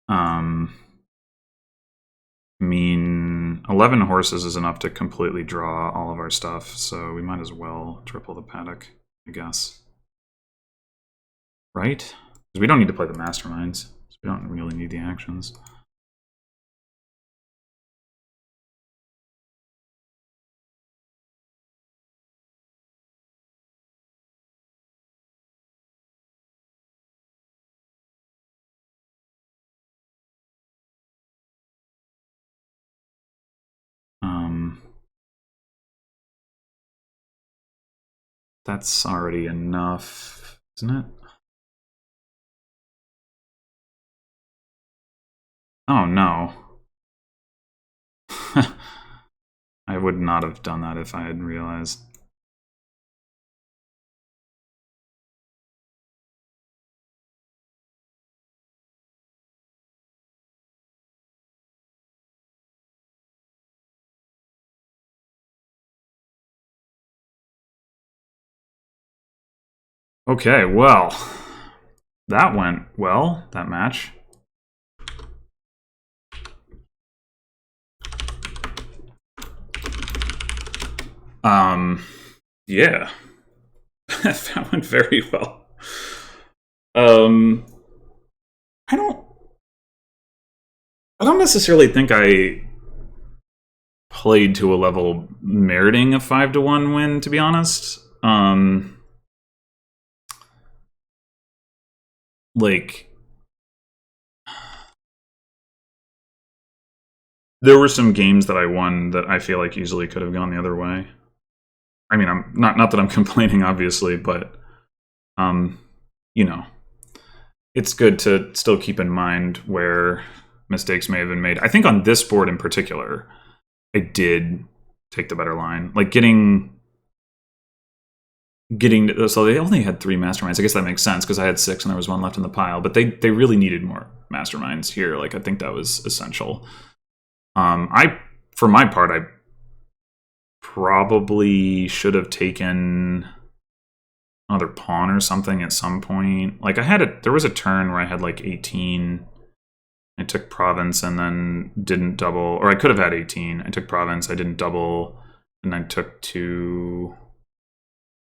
I mean, 11 horses is enough to completely draw all of our stuff, so we might as well triple the paddock, I guess. Right? Because we don't need to play the masterminds, so we don't really need the actions. That's already enough, isn't it? Oh no. I would not have done that if I had realized. Okay, well, that went well, that match. Yeah. That went very well. I don't necessarily think I played to a level meriting a 5-1 win, to be honest. Like, there were some games that I won that I feel like easily could have gone the other way. I mean, I'm not that I'm complaining, obviously, but you know, it's good to still keep in mind where mistakes may have been made. I think on this board in particular, I did take the better line. Like getting so they only had 3 masterminds. I guess that makes sense because I had 6 and there was 1 left in the pile. But they really needed more masterminds here. Like I think that was essential. For my part, I probably should have taken another pawn or something at some point. Like there was a turn where I had like 18 I took province and then didn't double, or I could have had 18. I took province, I didn't double, and I took 2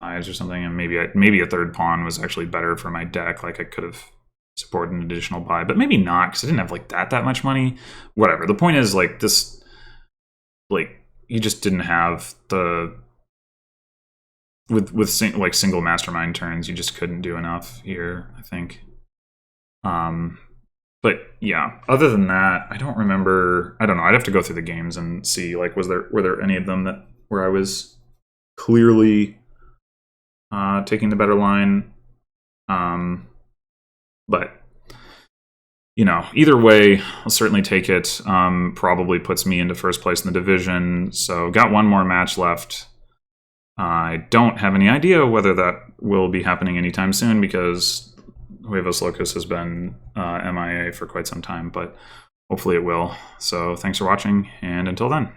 eyes or something, and maybe a third pawn was actually better for my deck. Like I could have supported an additional buy, but maybe not because I didn't have like that much money. Whatever. The point is like this, like you just didn't have the with single mastermind turns. You just couldn't do enough here, I think. But yeah, other than that, I don't remember. I don't know. I'd have to go through the games and see. Like, were there any of them that where I was clearly taking the better line? But you know, either way, I'll certainly take it. Probably puts me into first place in the division. So got one more match left. I don't have any idea whether that will be happening anytime soon because Huevos Locos has been MIA for quite some time, but hopefully it will. So thanks for watching, and until then.